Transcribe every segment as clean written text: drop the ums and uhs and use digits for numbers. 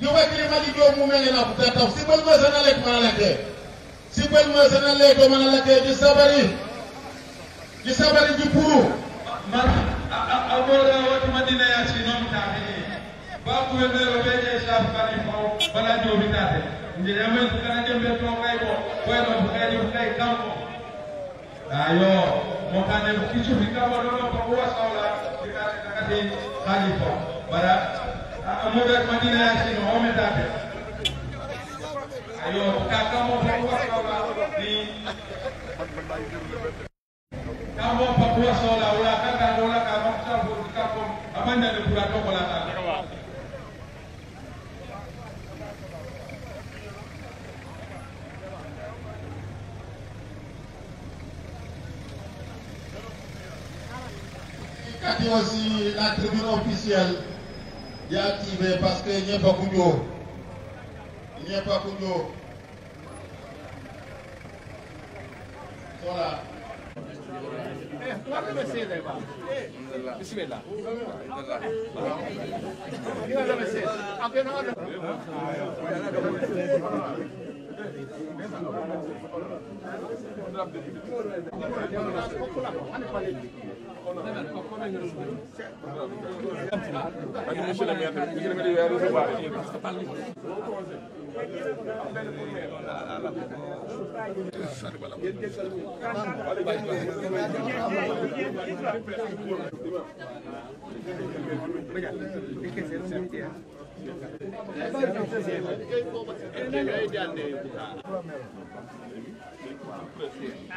Diwakiri Mali Diop mu mel na ku taw si bal ma sanale ko manalake si bal ma sanale ko manalake di sabari di puru man abora wati madina ya ci non ta ni ba ku be ro be je shaf kani ko bala jo bitate ndi yamen kana jembe to kay ko no kay jo kay kampo ayo mo kane kichu bikaba do ko wa sawla dikate nakati khalifa bara amobe madina ya ci no metate ayo kaka mo ko wa sawla di kamo pakua sola ula kaka dola kamo sabu kapo amanda ni pura to kola ta kati aussi la tribune officielle est activée parce que n'y a pas kunjo voilà. Bismillah.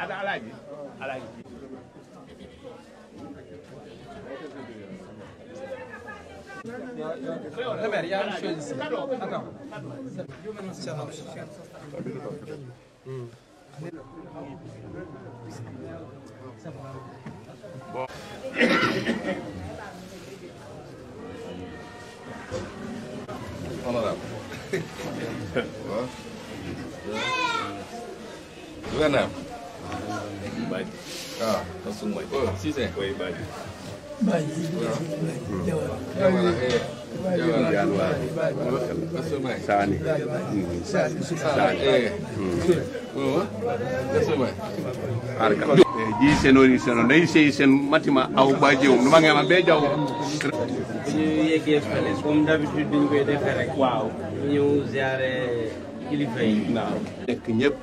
Ada lagi. Il y a une chose ici. Attends. Bon. Honorable. Gouverneur. Baji. Ah, Langsung baji. oh, si c'est. Oui, baji. Sani. Ji senori seno nay sey sen matima aw baji um ma ngema be jaw ñu yeggee fële comme d'habitude dañ koy defee rek waaw ñëw ziare kilifa yi waaw nekk ñëpp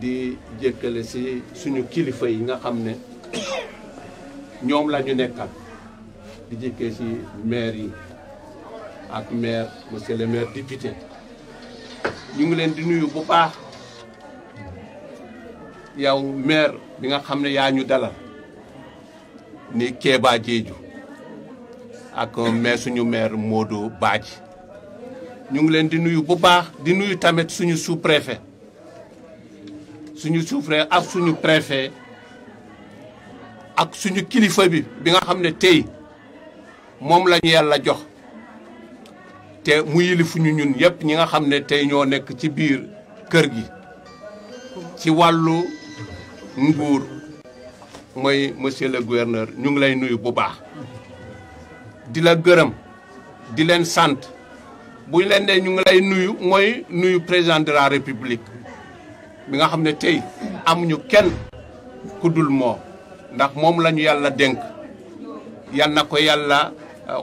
di jékkale si suñu kilifa yi nga xam ne ñoom la ñu nekkal di jékkee si maire yi ak maire monsieur le maire député ñu ngi leen di nuyu bu baax yow maire bi nga xam ne yaa ñu dalal ni Kéba Diédhiou ak maire suñu maire Modou Badji ñu ngi leen di nuyu bu baax di nuyu tamit suñu sous-préfet ak suñu préfet ak suñu kilifa bi nga xam ne tey moom la ñu yàlla jox te mu yilifuñu ñun yëpp ñi nga xam ne tey ñoo nekk ci biir kër gi ci wàllu nguur mooy monsieur le gouverneur ñu ngi lay nuyu bu baax di la gërëm di leen sant bu ñu leen ne ñu ngi lay nuyu mooy nuyu président de la république bi nga xam ne tey amuñu kenn ku dul moo ndax moom la ñu yàlla dénk yal na ko yàlla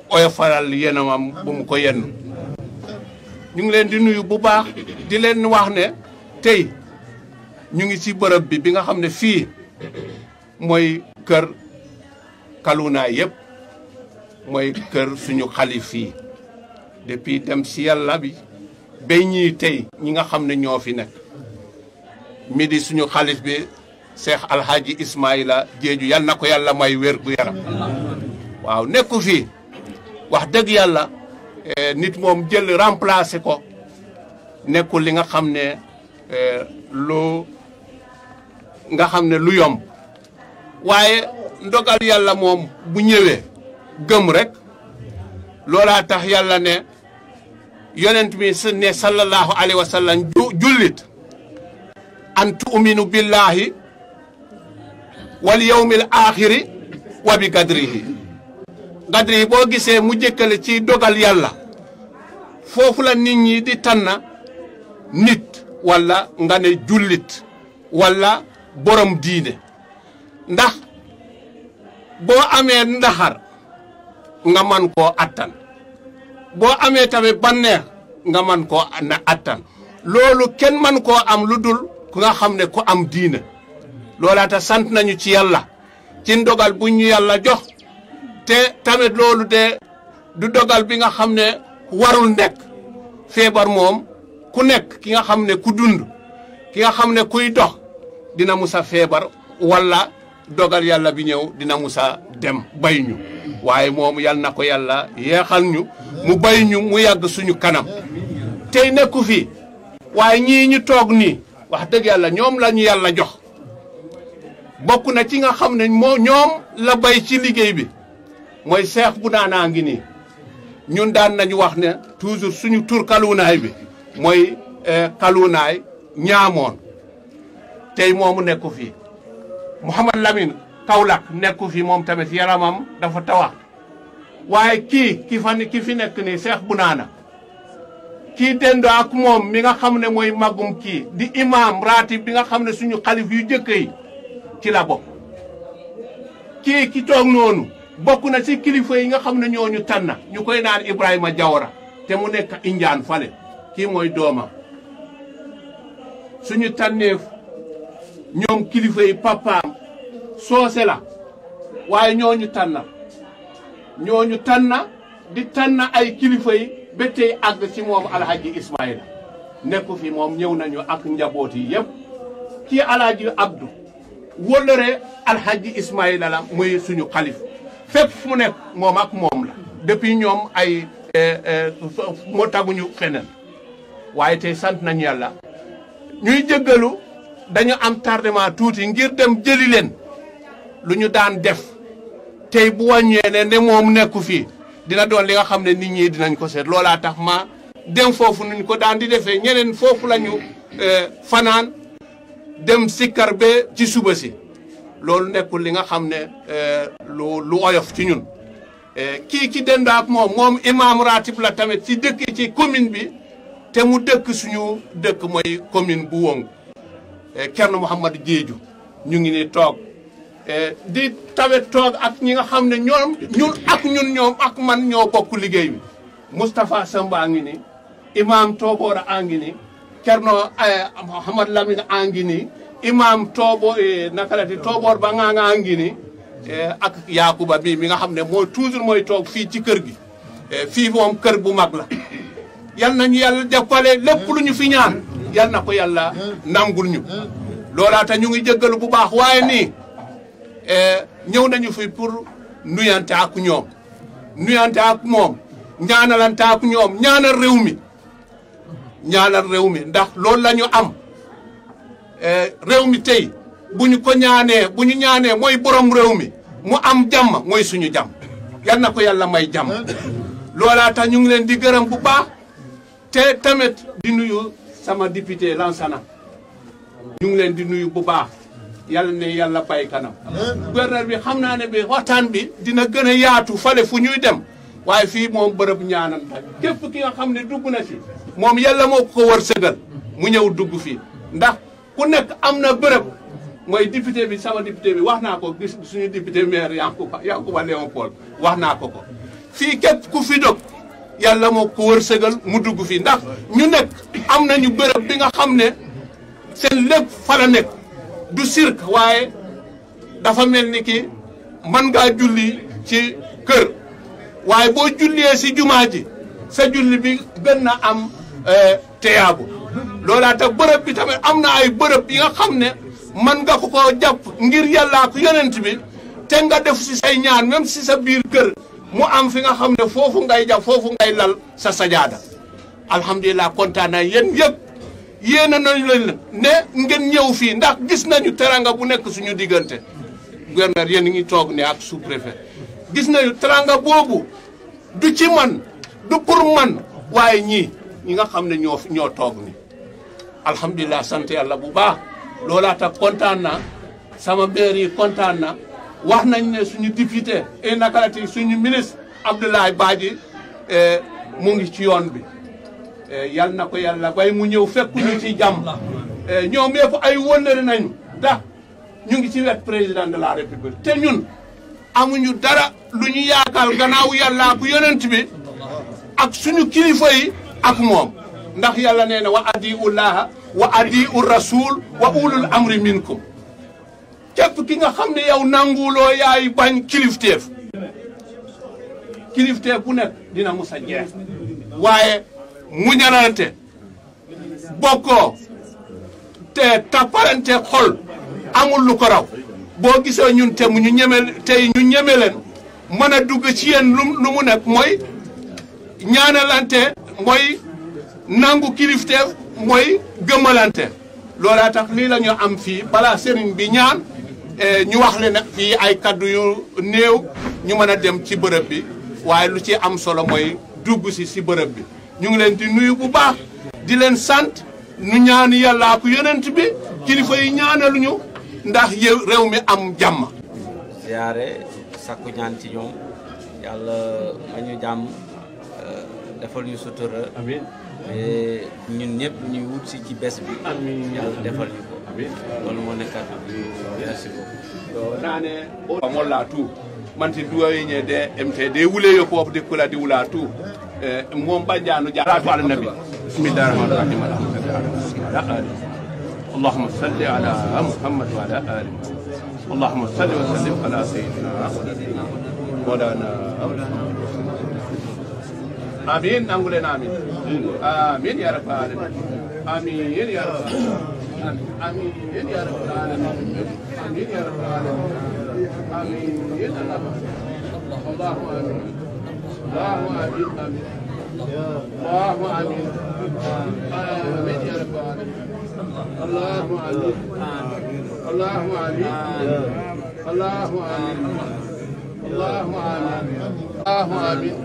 oyofalal yenamam bu mu ko yenn ñu ngi leen di nuyu bu baax di leen wax ne tey ñu ngi ci bërëb bi nga xam ne fii mooy kër Kaluna yëpp mooy kër suñu xalif fii depuis dem si yàlla bi bay ñii tey ñi nga xam ne ñoo fi nekk mi di suñu xalif bi Cheikh Alhaji Ismaïla Diédhiou yal na ko yàlla may wér gu yaram waaw nekku fii wax dëgg yàlla nit moom jël remplacer ko nekkul li nga xam ne lu yomb waaye ndogal yàlla moom bu ñëwee gëm rek loolaa tax yàlla ne yonent bi ne sallallahu alayhi wa sallam jullit an tu'minu billahi wal yawmil axiri wa bi gadrihi boo gisee mu jëkkale ci dogal yàlla foofu la nit ñi di tànn nit walla nga ne jullit walla borom diine ndax boo amee ndaxar nga man koo attan boo amee tamit banneex nga man koo na attan loolu kenn man koo am lu dul ku nga xam ne ku am diine loolaata sant nañu ci yàlla ci ndogal bu ñu yàlla jox te tamit loolu de du dogal bi nga xam ne warul nekk feebar moom ku nekk ki nga xam ne ku dund ki nga xam ne kuy dox dina musa feebar walla dogal yàlla bi ñëw dina musa dem bay ñu waaye moom yal na ko yàlla yeexal ñu mu bay ñu mu yàgg suñu kanam tey nekku fi waaye ñii ñu toog nii wax dëgg yàlla ñoom la ñu yàlla jox bokk na ci nga xam ne ñoom la bay ci liggéey bi mooy Cheikh Bounana ngi nii ñun daan nañu wax ne toujours suñu tur kaluunaay bi mooy kaluunaay ñaamoon tey moomu nekku fi Mouhamad Lamine Kaolack nekku fi moom tamit yaramam dafa tawax waaye ki fi nekk nii Cheikh Bounana kii dendo ak moom mi nga xam ne mooy magum kii di imam ratib bi nga xam ne suñu xalif yu jëkk yi ci la bokk ki toog noonu bokk na ci kilifa yi nga xam ne ñooñu tànn ñu koy naan Ibrahima Jawara te mu nekk Injaan fale kii mooy doomam suñu tànneef ñoom kilifa yi papaam soose la waaye ñooñu tànn di tànn ay kilifa yi ba tey àgg ci moom alhaji Ismaïla nekku fi moom ñëw nañu ak njaboot yi yëpp kii alhaji Abdou wóllëre alhaji Ismaïla la muy suñu xalif fépp fu nekk moom ak moom la depuis ñoom ay moo taguñu feneen waaye tey sant nañu yàlla ñuy jéggalu dañu am tardement tuuti ngir dem jëli leen lu ñu daan def tey bu wàññee ne moom nekku fii dina doon li nga xam ne nit ñi dinañ ko seet loolaa tax ma dem foofu nuñ ko daan di defee ñeneen foofu la ñu fanaan dem sikkar ba ci suba si loolu nekkul li nga xam ne lu oyof ci ñun ki dend ak moom imam ratib la tamit ci dëkk ci commune bi te mu dëkk suñu dëkk mooy commune bu Wong Kerno Mouhamadou Diédhiou ñu ngi ni toog di tawet toog ak ñi nga xam ne ñun ak man ñoo bokk liggéey bi Moustapha Samba ngi ni imam Tobora a ngi ni Kerno Mouhamad Lamine a ngi ni imam Tobor ba nga ngi ni ak Yakuba bi mi nga xam ne mooy toujours mooy toog fii ci kër gi fii moom kër bu mag la yal nañu yàlla jàppale lépp lu ñu fi ñaan yal na ko yàlla nangul ñu loolaata ñu ngi jéggalu bu baax waaye nii ñëw nañu fi pour nuyante ak ñoom nuyante ak moom ñaanalante ak ñoom ñaanal réew mi ndax loolu la ñu am réew mi tey bu ñu ñaanee mooy borom réew mi mu am jàmm mooy suñu jàmm yal na ko yàlla may jàmm loolaata ñu ngi leen di gërëm bu baax te tamit di nuyu sama député Lansana ñu ngi leen di nuyu bu baax yàlla ne yàlla bay kanam gouverneur bi xam naa ne bi waxtaan bi dina gën a yaatu fale fu ñuy dem waaye fii moom bërëb ñaanal képp ki nga xam ne dugg na fi moom yàlla moo ko wërsëgal mu ñëw dugg fii ndax ku nekk am na bërëb mooy député bi sama député bi wax naa ko gis suñu député maire Yankuba Léopold wax naa ko fii képp ku fi dog yàlla moo ko wërsëgal mu dugg fii ndax ñu nekk am nañu bërëb bi nga xam ne seen lépp fa la nekk du sirk waaye dafa mel ni ki mën ngaa julli ci kër waaye boo jullee si jumaa ji sa julli bi gën na am teyaabu loolaa tax bërëb bi tamit am na ay bërëb yi nga xam ne mën nga ko jàpp ngir yàllaa ko yonent bi te nga def si say ñaan même si sa biir kër mu am fi nga xam ne foofu ngay jàpp foofu ngay lal sa sajaada alhamdulilah kontaan naa yéen yëpp yéena nañu leen ne ngeen ñëw fii ndax gis nañu teranga bu nekk suñu diggante gouverneur yéen ngi toog ne ak sous-préfet gis nañu teranga boobu du ci man du pour man waaye ñi nga xam ne ñoo toog ni alhamdulilah sant yàlla bu baax loolaa tax kontaan na sama maire yi kontaan na wax nañ ne suñu député et nakalati suñu ministre Abdoulaye Badji mu ngi ci yoon bi yal na ko yàlla bay mu ñëw fekk ñu ci jàmm ñoom yëpp ay wëllëre nañu ndax ñu ngi ci wet président de la république te ñun amuñu dara lu ñu yaakaar gannaaw yàlla ak yonent bi ak suñu kilifa yi ak moom ndax yàlla nee na wa adiu llaha wa adiu rasul wa ulul amri minkum képp ki nga xam ne yow nanguloo yaay bañ kilifteef bu nekk dina musa jeex waaye muñalante bokkoo te tapparante xol amul lu ko raw boo gisee ñun te ñu ñeme tey ñu ñeme leen mën a dugg ci yéen lu mu nekk mooy ñaanalante mooy nangu kilifteef mooy gëmmalante loolaa tax lii la ñu am fii balaa sëriñ bi ñaan ñu wax le nag fii ay kaddu yu néew ñu mën a dem ci bërëb bi waaye lu ci am solo mooy dugg si bërëb bi ñu ngi leen di nuyu bu baax di leen sant nu ñaan yàlla ak yonent bi kilifa yi ñaanaluñu ndax réew mi am jàmm. ziare sakku ñaan ci ñoom yàlla ma ñu jàmm defal ñu sutura. amiin ñun ñëpp ñuy wut si ci bés bi. amiin yàlla defal ñu ko. amiin loolu moo nekkaat bi merci beaucoup. naane molla tout manti duwaye de MTD wuleyo ko de kula di wula tout mom banjanu jaratu ala nabi bismillahir rahmanir rahim اللهم صل على محمد وعلى آله اللهم صل وسلم على سيدنا مولانا آمين نقول آمين آمين يا رب العالمين آمين يا رب العالمين آمين يا رب العالمين آمين يا رب العالمين آمين اللهم آمين اللهم آمين آمين اللهم آمين آمين يا رب العالمين اللهم آمين اللهم آمين اللهم آمين اللهم آمين اللهم آمين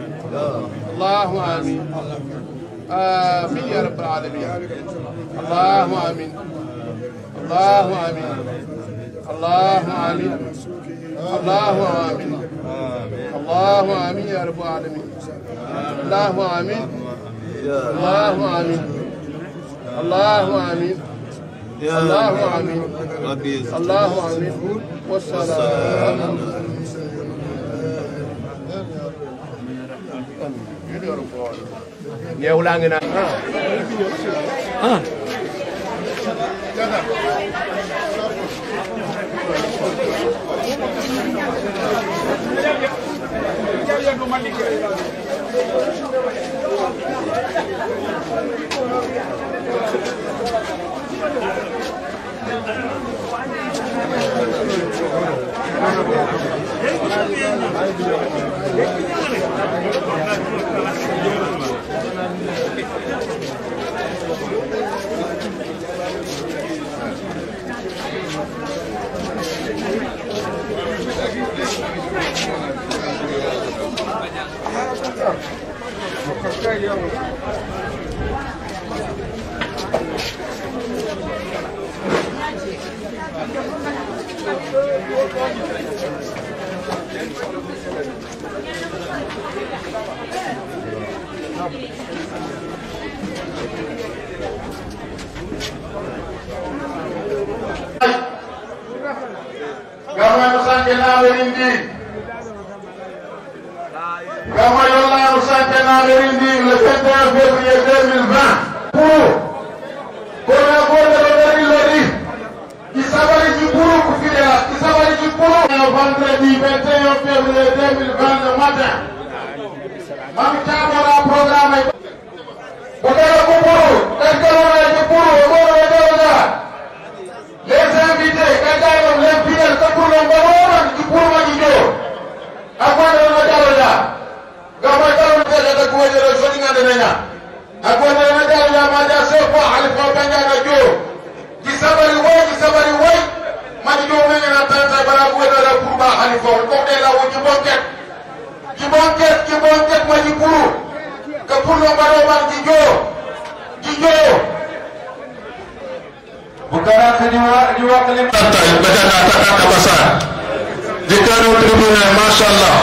اللهم آمين آمين يا رب العالمين اللهم آمين اللهم آمين اللهم آمين اللهم آمين اللهم آمين يا رب العالمين اللهم آمين اللهم آمين اللهم آمين اللهم آمين اللهم آمين والسلام ya ulangi na Gama Sanke Naverindi. Gama Yola Sanke Naverindi le 21 février 2020. Pour la bonne de qui s'appelle du bourreau pour Fidela, qui s'appelle du bourreau. Vendredi 21 février 2020 le matin. Mami Chamora programme. Botero Bourreau, Telcolore du bourreau, les invités, quand les fidèles, que pour le moment, du bourreau du dos. Après le Madalola, Gamadalo de Goué de Sonia de Nena. Après le Madalola, Madia Sefa, Alpha Banga Jo. Qui s'appelle Way, Madio Mena Tanta Baraboué de la Pourba Alpha, Côté là où du banquet. Du banquet, Madipuru. Que pour le Baroman du Jo. Bukara diwa kalim Kabasa Dikano tribunal mashallah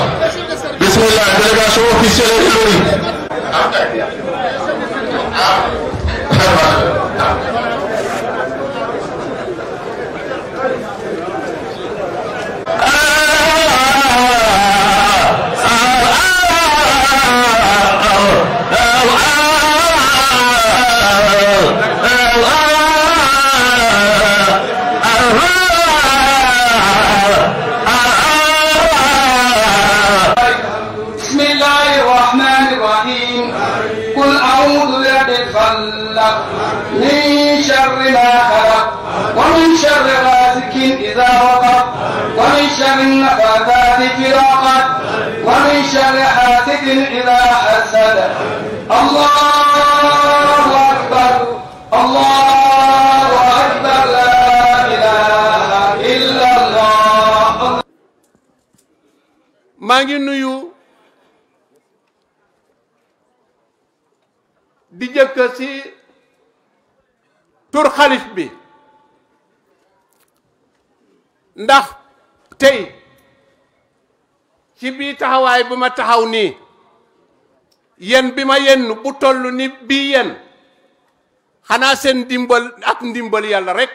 Bismillah délégation officielle قل أعوذ برب الفلق من شر ما خلق ومن شر غاسق إذا وقب ومن شر النفاثات في العقد ومن شر حاسد إذا حسد الله أكبر الله أكبر لا إله إلا الله. maa ngi nuyu di jëkk ci tur xalif bi ndax tey ci bii taxawaay bi ma taxaw nii yen bi ma yenn bu toll ni bii yen xanaa seen ndimbal ak ndimbal yàlla rek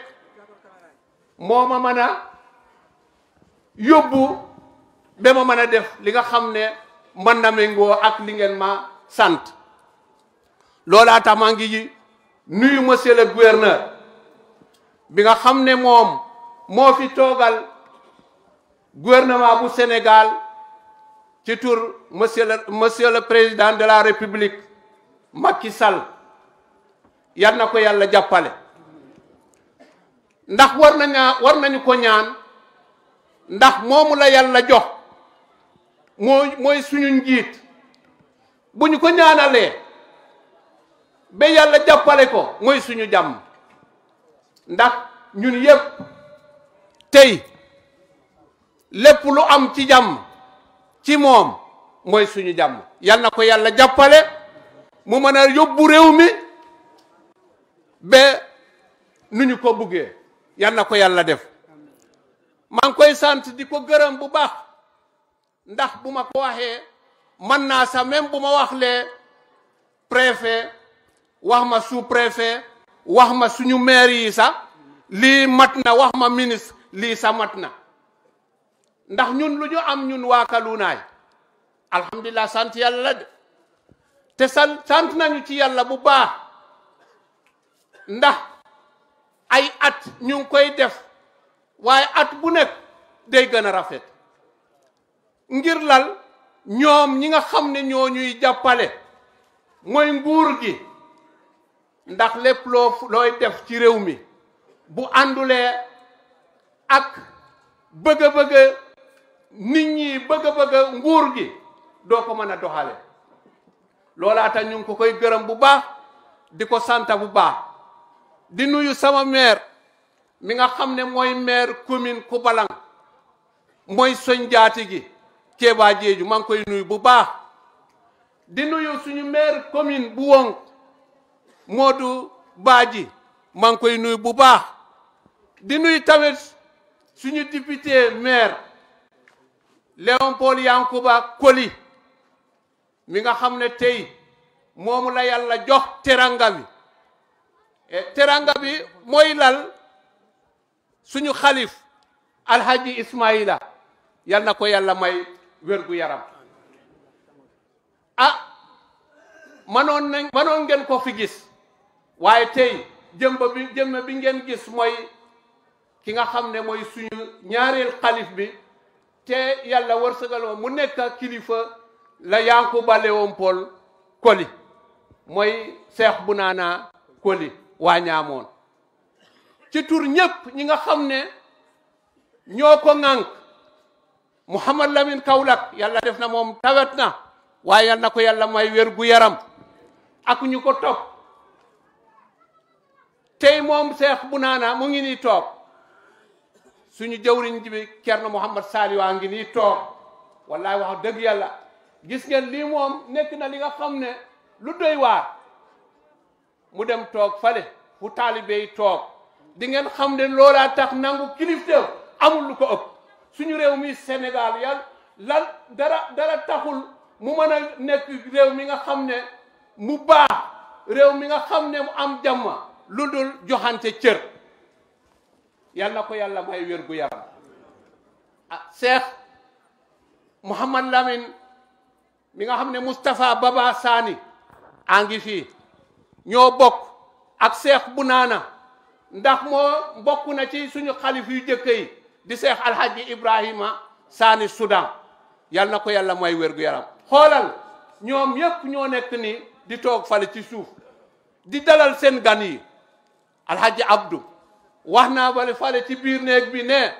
moo ma mën a yóbbu ba ma mën a def li nga xam ne mën na méngoo ak li ngeen ma sant loolaa tax maa ngi nuyu monsieur le gouverneur bi nga xam ne moom moo fi toogal gouvernement bu Sénégal ci tur monsieur le président de la République Macky Sall yal na ko yàlla jàppale ndax war nañu ko ñaan ndax moomu la yàlla jox mooy suñu njiit bu ñu ko ñaanalee ba yàlla jàppale ko mooy suñu jàmm ndax ñun yépp tey lépp lu am ci jàmm ci moom mooy suñu jàmm yal na ko yàlla jàppale mu mën a yóbbu réew mi ba nu ñu ko buggee yal na ko yàlla def maa ngi koy sant di ko gërëm bu baax ndax bu ma ko waxee man naa sax même bu ma wax lee préfet wax ma sous préfet wax ma suñu maire yi sax lii mat na wax ma ministre lii sax mat na ndax ñun lu ñu am ñun waa Kalunaay alhamdulilah sant yàlla la de te sant nañu ci yàlla bu baax ndax ay at ñu ngi koy def waaye at bu nekk day gën a rafet ngir lal ñoom ñi nga xam ne ñoo ñuy jàppale mooy nguur gi ndax lépp looy def ci réew mi bu àndulee ak bëgg-bëgg nit ñi bëgg-bëgg nguur gi doo ko mën a doxale loolaa tax ñu ngi ko koy gërëm bu baax di ko santa bu baax di nuyu sama maire mi nga xam ne mooy maire commune Koubalang mooy soñ jaati gi Kéba Jeeju maa ngi koy nuyu bu baax di nuyu suñu maire commune bu Wong Modou Badji maa ngi koy nuyu bu baax di nuyu tamit suñu député maire Léopold Yankuba Koli mi nga xam ne tey moomu la yàlla jox teranga bi teranga bi mooy lal suñu xalif alhaji Ismaïla yal na ko yàlla may wérgu yaram manoon ngeen ko fi gis waaye tey jëmm bi ngeen gis mooy ki nga xam ne mooy suñu ñaareel xalif bi te yàlla wërsëgal mu nekk kilifa la Yankuba Léopold Koli mooy Cheikh Bounana Koli waa ñaamoon ci tur ñépp ñi nga xam ne ñoo ko ŋànk Mouhamad Lamine Kaolack yàlla def na moom tawet na waaye yal na ko yàlla may wér gu yaram ak ñu ko topp tey moom Cheikh Bounana mu ngi nii toog suñu jawriñ bi Cerno Mouhamad Saliou a ngi nii toog wallahi wax dëgg yàlla gis ngeen lii moom nekk na li nga xam ne lu doy waar mu dem toog fale fu taalibe yi toog di ngeen xam ne loolaa tax nangu kilifteef amul lu ko ëpp suñu réew mi Sénégal yàlla lan dara taxul mu mën a nekk réew mi nga xam ne mu baax réew mi nga xam ne mu am jàmm lu dul joxante cër yal na ko yàlla may wér gu yaram Cheikh Mouhamad Lamine mi nga xam ne Moustapha Baba Sani a ngi fii ñoo bokk ak Cheikh Bounana ndax moo bokk na ci suñu xalif yu jëkk yi di Cheikh Alhaji Ibrahima Sani Soudan yal na ko yàlla may wér gu yaram xoolal ñoom yépp ñoo nekk ni di toog fale ci suuf di dalal seen gan yi alhaji Abdou wax naa bale fale ci biir néeg bi ne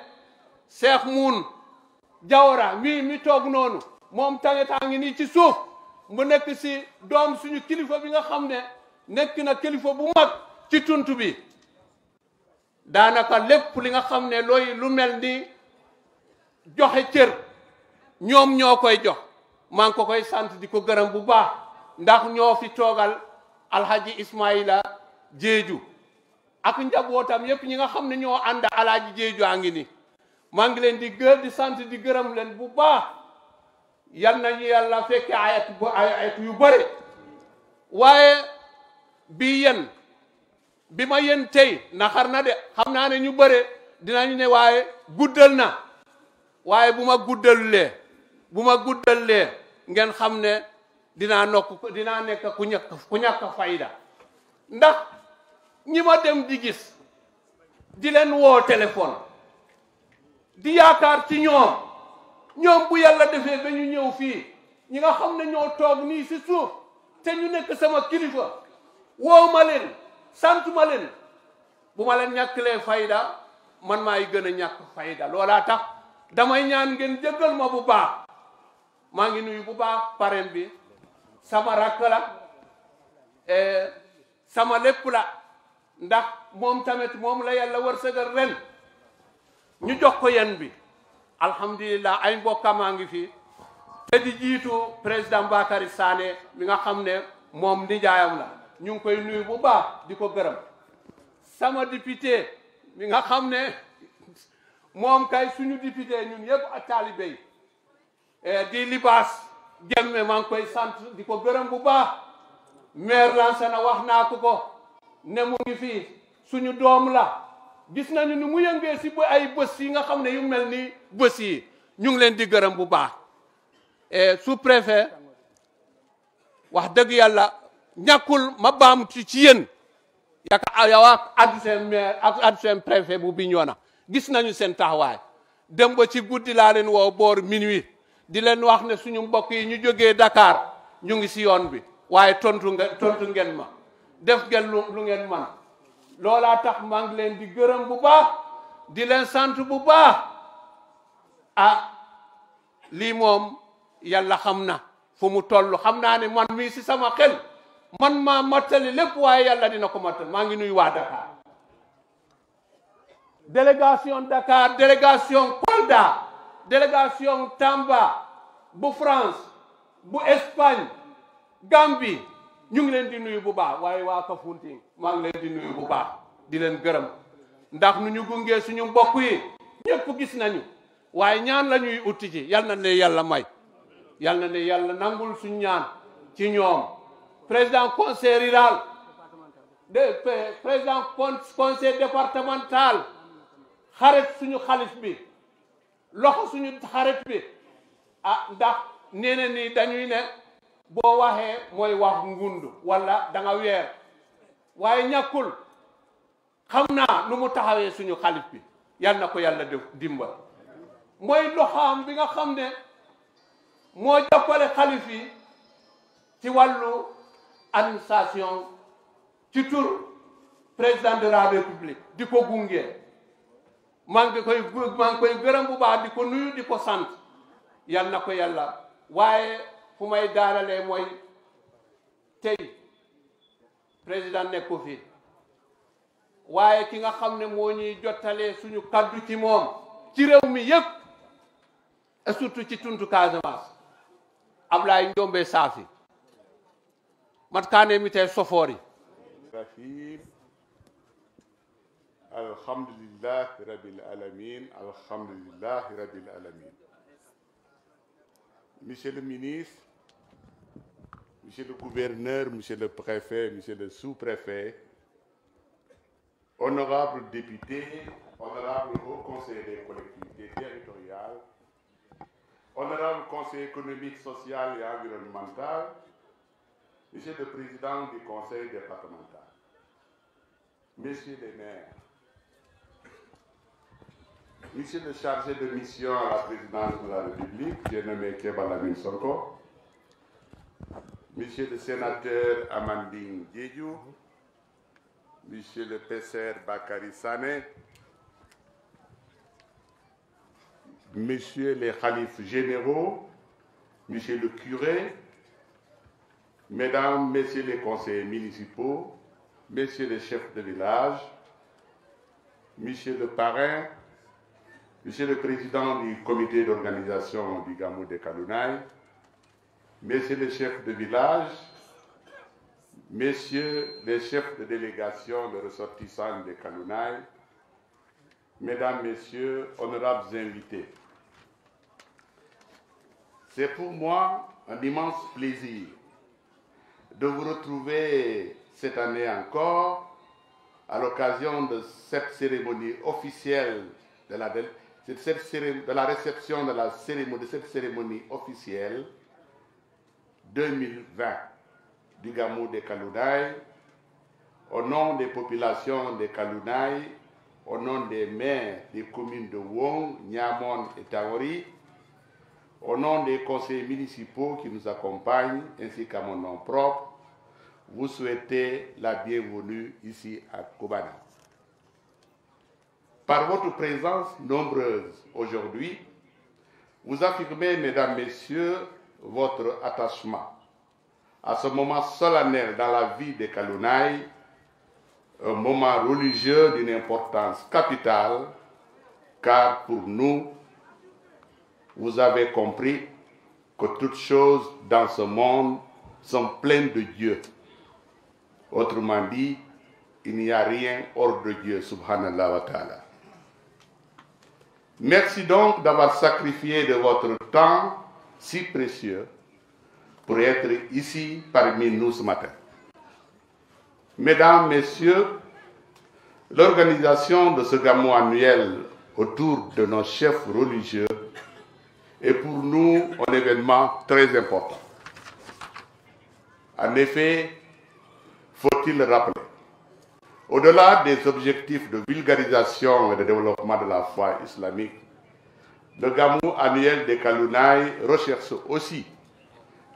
Cheikh Moun Jawara mi toog noonu moom tangetaa ngi nii ci suuf mu nekk si doom suñu kilifa bi nga xam ne nekk na kilifa bu mag ci tuntu bi daanaka lépp li nga xam ne looy lu mel ni joxe cër ñoom ñoo koy jox maa ngi ko koy sant di ko gërëm bu baax ndax ñoo fi toogal alhaji Ismaïla Jeeju ak njabootam yépp ñi nga xam ne ñoo ànd alhaji Jeeju a ngi ni maa ngi leen di sant di gërëm leen bu baax yal nañu yàlla fekke ayat yu bëri waaye bi ma yéen tey naxar na de xam naa ne ñu bëre dinañu ne waaye guddal na waaye bu ma guddalee ngeen xam ne dinaa nekk ku ñàkk fayda ndax ñi ma dem di gis di leen woo téléphone di yaakaar ci ñoom bu yàlla defee ba ñu ñëw fii ñi nga xam ne ñoo toog nii si suuf te ñu nekk sama kilifa woo ma leen sant ma leen bu ma leen ñàkkalee fayda man maay gën a ñàkk fayda loolaa tax damay ñaan ngeen jéggal ma bu baax maa ngi nuyu bu baax parrain bi sama rakk la sama lépp la ndax moom tamit moom la yàlla wërsëgal ren ñu jox ko yen bi alhamdulillah ay mbokkam maa ngi fi te di jiitu président Bakary Sané mi nga xam ne moom nijaayam la ñu ngi koy nuyu bu baax di ko gërëm sama député mi nga xam ne moom kay suñu député ñun yëpp ak taalibe yi di Libaas Jemme maa ngi koy sant di ko gërëm bu baax maire Lansana wax naa ko ne mu ngi fii suñu doom la gis nañu ni mu yëngee si ba ay bés yi nga xam ne yu mel ni bés yi ñu ngi leen di gërëm bu baax sous-préfet wax dëgg yàlla ñàkkul ma baam ci yéen yow ak adjoint maire ak adjoint préfet bu Bignona gis nañu seen taxawaay dem ba ci guddi laa leen woo boor minuit di leen wax ne suñu mbokk yi ñu jógee Dakar ñu ngi si yoon bi waaye tontu ngeen ma def ngeen lu ngeen man loolaa tax maa ngi leen di gërëm bu baax di leen sant bu baax lii moom yàlla xam na fu mu toll xam naa ne man mii si sama xel man maa mattali lépp waaye yàlla dina ko mattal maa ngi nuyu waa Dakar délégation Dakar délégation Kolda délégation Tamba bu France bu Espagne Gambie ñu ngi leen di nuyu bu baax waaye waa Kafountine maa ngi leen di nuyu bu baax di leen gërëm ndax nu ñu gungee suñu mbokk yi ñëpp gis nañu waaye ñaan la ñuy utti ci yal na ne yàlla may yal na ne yàlla nangul suñu ñaan ci ñoom président conseil rural président conseil départemental xarit suñu xalif bi loxo suñu xarit bi ndax nee na ni dañuy ne boo waxee mooy wax ngundu wala da nga weer waaye ñàkkul xam naa nu mu taxawee suñu xalif bi yal na ko yàlla def dimbal mooy loxaam bi nga xam ne moo jàppale xalif yi ci wàllu administration ci tur président de la république di ko gunge maa ngi koy gërëm bu baax di ko nuyu di ko sant yal na ko yàlla waaye fu may daanalee mooy tey président nekku fi waaye ki nga xam ne moo ñuy jottalee suñu kaddu ci moom ci réew mi yëpp et surtout ci tuntu Casamance Ablaye Njombe Saafi mat kaane mi tey sofoori rahim alhamdulillah rabbil alamin alhamdulillah rabbil alamin monsieur le ministre, monsieur le gouverneur, monsieur le préfet, monsieur le sous-préfet, honorables députés, honorables haut conseil des collectivités territoriales, honorable conseil économique, social et environnemental, monsieur le président du conseil départemental, messieurs les maires, monsieur le chargé de mission à la présidence de la République, j'ai nommé Keba Lamine Sonko, Monsieur le sénateur Amandine Diédiou, Monsieur le père Bakary Sané, Messieurs les khalifes généraux, Monsieur le curé, Mesdames, Messieurs les conseillers municipaux, Messieurs les chefs de village, Monsieur le parrain, Monsieur le président du comité d'organisation du Gamou de Kalounaï, Messieurs les chefs de village, Messieurs les chefs de délégation de ressortissants de Kalounaï, Mesdames, Messieurs, honorables invités. C'est pour moi un immense plaisir de vous retrouver cette année encore à l'occasion de cette cérémonie officielle de la réception de cette cérémonie officielle 2020 du Gamou de Kalounaï, au nom des populations de Kalounaï, au nom des maires des communes de Wong, Niamon et Taori, au nom des conseillers municipaux qui nous accompagnent, ainsi qu'à mon nom propre, vous souhaitez la bienvenue ici à Koubana. Par votre présence nombreuse aujourd'hui, vous affirmez, mesdames, messieurs, votre attachement à ce moment solennel dans la vie des Kalounaï, un moment religieux d'une importance capitale, car pour nous, vous avez compris que toutes choses dans ce monde sont pleines de Dieu. Autrement dit, il n'y a rien hors de Dieu, subhanallah wa ta'ala. Merci donc d'avoir sacrifié de votre temps si précieux pour être ici parmi nous ce matin. Mesdames, Messieurs, l'organisation de ce Gamou annuel autour de nos chefs religieux est pour nous un événement très important. En effet, faut-il le rappeler, au-delà des objectifs de vulgarisation et de développement de la foi islamique, le Gamou annuel de Kalounaï recherche aussi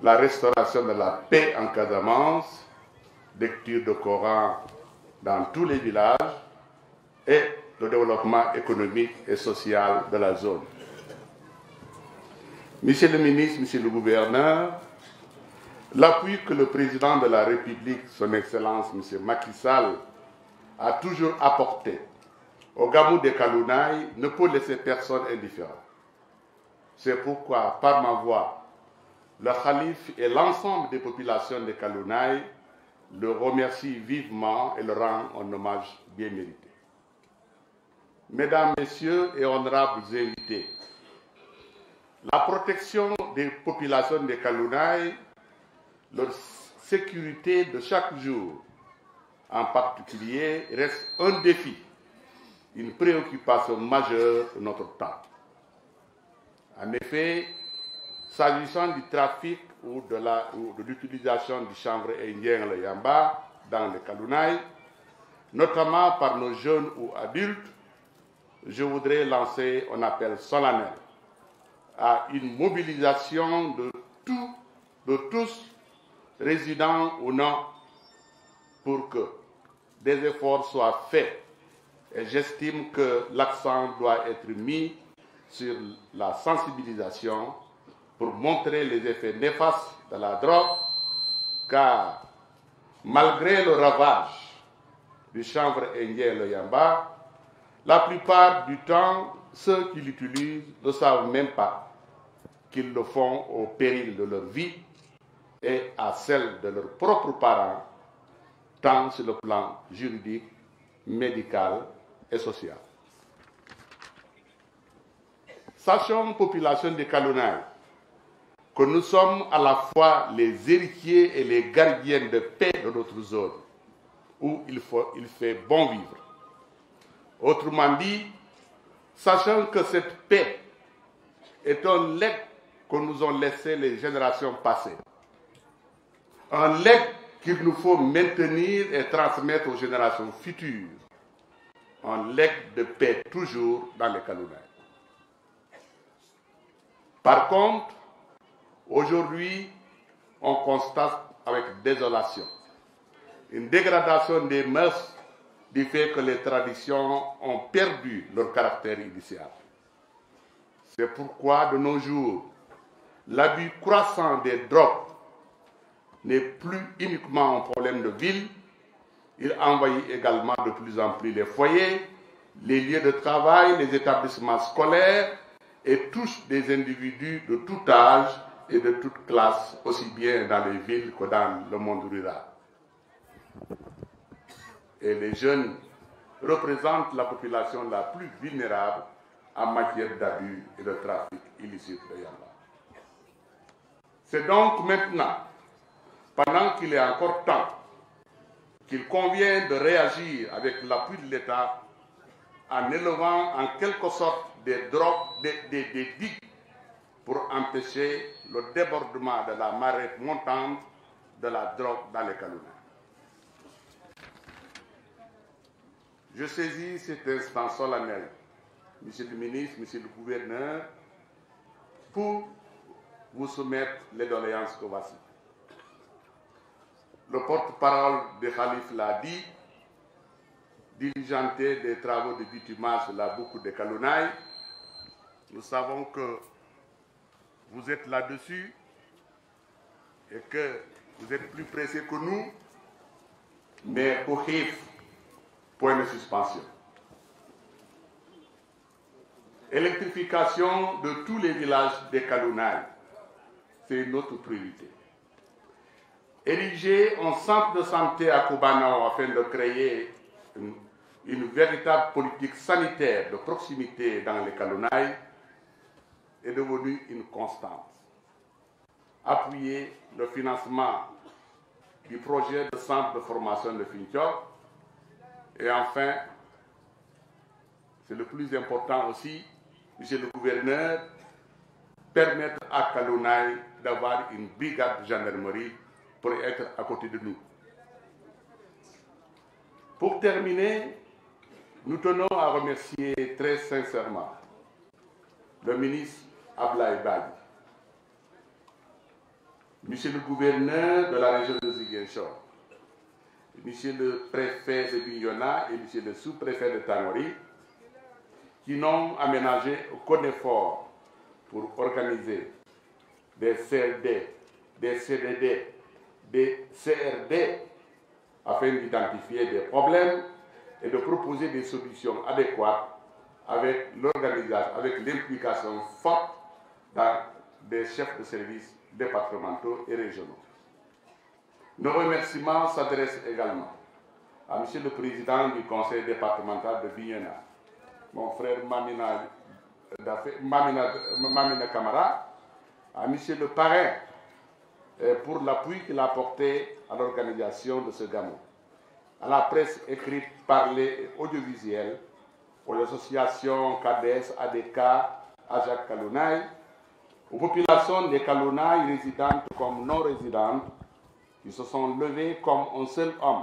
la restauration de la paix en Casamance, lecture de Coran dans tous les villages et le développement économique et social de la zone. Monsieur le ministre, Monsieur le gouverneur, l'appui que le président de la République, son Excellence M. Macky Sall, a toujours apporté au Gamou de Kalounaï ne peut laisser personne indifférent. C'est pourquoi, par ma voix, le Khalif et l'ensemble des populations de Kalounaï le remercient vivement et le rendent un hommage bien mérité. Mesdames, Messieurs et honorables invités, la protection des populations de Kalounaï, leur sécurité de chaque jour, en particulier, reste un défi, une préoccupation majeure de notre temps. En effet, s'agissant du trafic ou de l'utilisation du chanvre indien, le yamba, dans le Kalounaï, notamment par nos jeunes ou adultes, je voudrais lancer un appel solennel à une mobilisation de tous, résidents ou non, pour que des efforts soient faits. Et j'estime que l'accent doit être mis sur la sensibilisation pour montrer les effets néfastes de la drogue, car malgré le ravage du chanvre indien et le yamba, la plupart du temps, ceux qui l'utilisent ne savent même pas qu'ils le font au péril de leur vie et à celle de leurs propres parents, tant sur le plan juridique, médical et social. Sachons, population de Kalounaï, que nous sommes à la fois les héritiers et les gardiens de paix de notre zone, où il fait bon vivre. Autrement dit, sachant que cette paix est un legs que nous ont laissé les générations passées, un legs qu'il nous faut maintenir et transmettre aux générations futures, un legs de paix toujours dans les Kalounaï. Par contre, aujourd'hui, on constate avec désolation une dégradation des mœurs du fait que les traditions ont perdu leur caractère initial. C'est pourquoi, de nos jours, l'abus croissant des drogues n'est plus uniquement un problème de ville, il envahit également de plus en plus les foyers, les lieux de travail, les établissements scolaires et touche des individus de tout âge et de toute classe, aussi bien dans les villes que dans le monde rural. Et les jeunes représentent la population la plus vulnérable en matière d'abus et de trafic illicite de yamba. C'est donc maintenant, pendant qu'il est encore temps, qu'il convient de réagir avec l'appui de l'État en élevant en quelque sorte des digues pour empêcher le débordement de la marée montante de la drogue dans les Calounailles. Je saisis cet instant solennel, Monsieur le ministre, Monsieur le gouverneur, pour vous soumettre les doléances que voici. Le porte-parole de Khalif l'a dit, diligenter des travaux de bitumage sur la boucle de Calounailles. Nous savons que vous êtes là-dessus et que vous êtes plus pressés que nous, mais au RIF, point de suspension. Électrification de tous les villages des Calounailles, c'est notre priorité. Ériger un centre de santé à Kobanao afin de créer une véritable politique sanitaire de proximité dans les Calounailles est devenu une constante. Appuyer le financement du projet de centre de formation de Finchok. Et enfin, c'est le plus important aussi, Monsieur le gouverneur, permettre à Calounailles d'avoir une brigade de gendarmerie pour être à côté de nous. Pour terminer, nous tenons à remercier très sincèrement le ministre Ablaye Badi, Monsieur le gouverneur de la région de Ziguinchor, Monsieur le préfet de Bignona et Monsieur le sous-préfet de Tangori, qui n'ont aménagé aucun effort pour organiser des CLD, des CDD, des CRD, afin d'identifier des problèmes et de proposer des solutions adéquates avec l'organisation, avec l'implication forte des chefs de services départementaux et régionaux. Nos remerciements s'adressent également à Monsieur le Président du Conseil départemental de Bignona, mon frère Mamina Camara, à Monsieur le Parrain pour l'appui qu'il a apporté à l'organisation de ce gamou, à la presse écrite, parlée et audiovisuelle, aux associations KDS, ADK, Ajak Calounailles, aux populations des Calounailles résidentes comme non résidentes, qui se sont levés comme un seul homme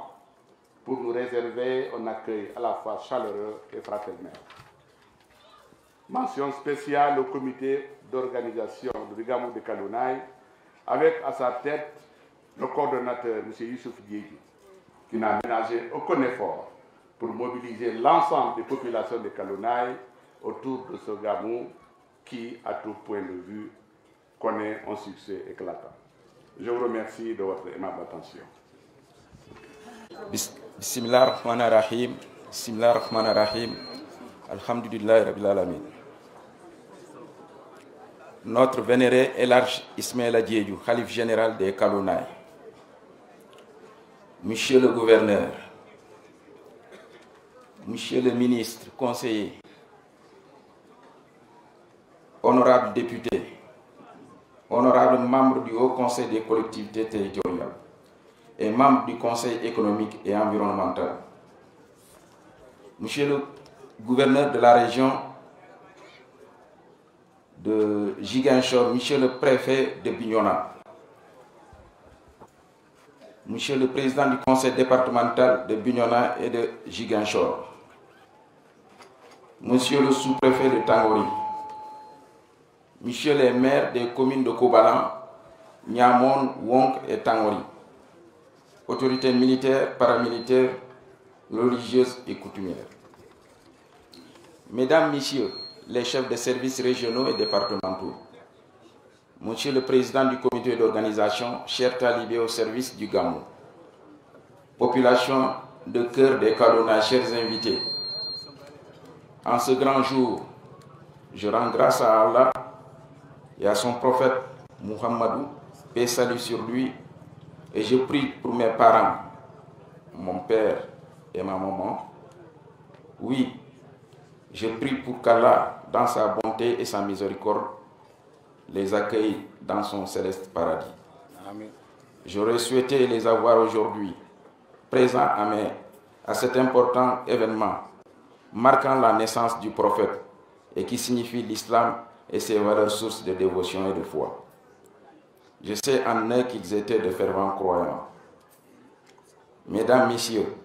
pour nous réserver un accueil à la fois chaleureux et fraternel. Mention spéciale au comité d'organisation du Gamou de Calounailles, avec à sa tête le coordonnateur, M. Youssouf Diédi, qui n'a ménagé aucun effort pour mobiliser l'ensemble des populations de Calounailles autour de ce Gamou qui, à tout point de vue, connaît un succès éclatant. Je vous remercie de votre aimable attention. Bismillah ar-Rahman ar-Rahim. Bismillah ar-Rahman ar-Rahim. Alhamdulillah Rabbil Alamin. Notre vénéré Elarj Ismaïla Diédhiou, Khalife général des Calounailles. Monsieur le gouverneur, Monsieur le ministre, conseiller, honorables députés, honorables membres du Haut Conseil des collectivités territoriales et membres du Conseil économique et environnemental, Monsieur le gouverneur de la région de Ziguinchor, Monsieur le préfet de Bignona, Monsieur le président du conseil départemental de Bignona et de Ziguinchor, Monsieur le sous-préfet de Tangori, Monsieur les maires des communes de Kobalan, Niamon, Wong et Tangori, autorités militaires, paramilitaires, religieuses et coutumières. Mesdames, Messieurs, les chefs de services régionaux et départementaux, Monsieur le Président du comité d'organisation, chers talibés au service du Gamou, population de cœur des Kalona, chers invités, en ce grand jour, je rends grâce à Allah et à son prophète Muhammadou, paix salut sur lui, et je prie pour mes parents, mon père et ma maman. Oui, je prie pour qu'Allah, dans sa bonté et sa miséricorde, les accueille dans son céleste paradis. Amen. J'aurais souhaité les avoir aujourd'hui, présents à cet important événement, marquant la naissance du prophète et qui signifie l'islam et ses valeurs sources de dévotion et de foi. Je sais en eux qu'ils étaient de fervents croyants. Mesdames, Messieurs,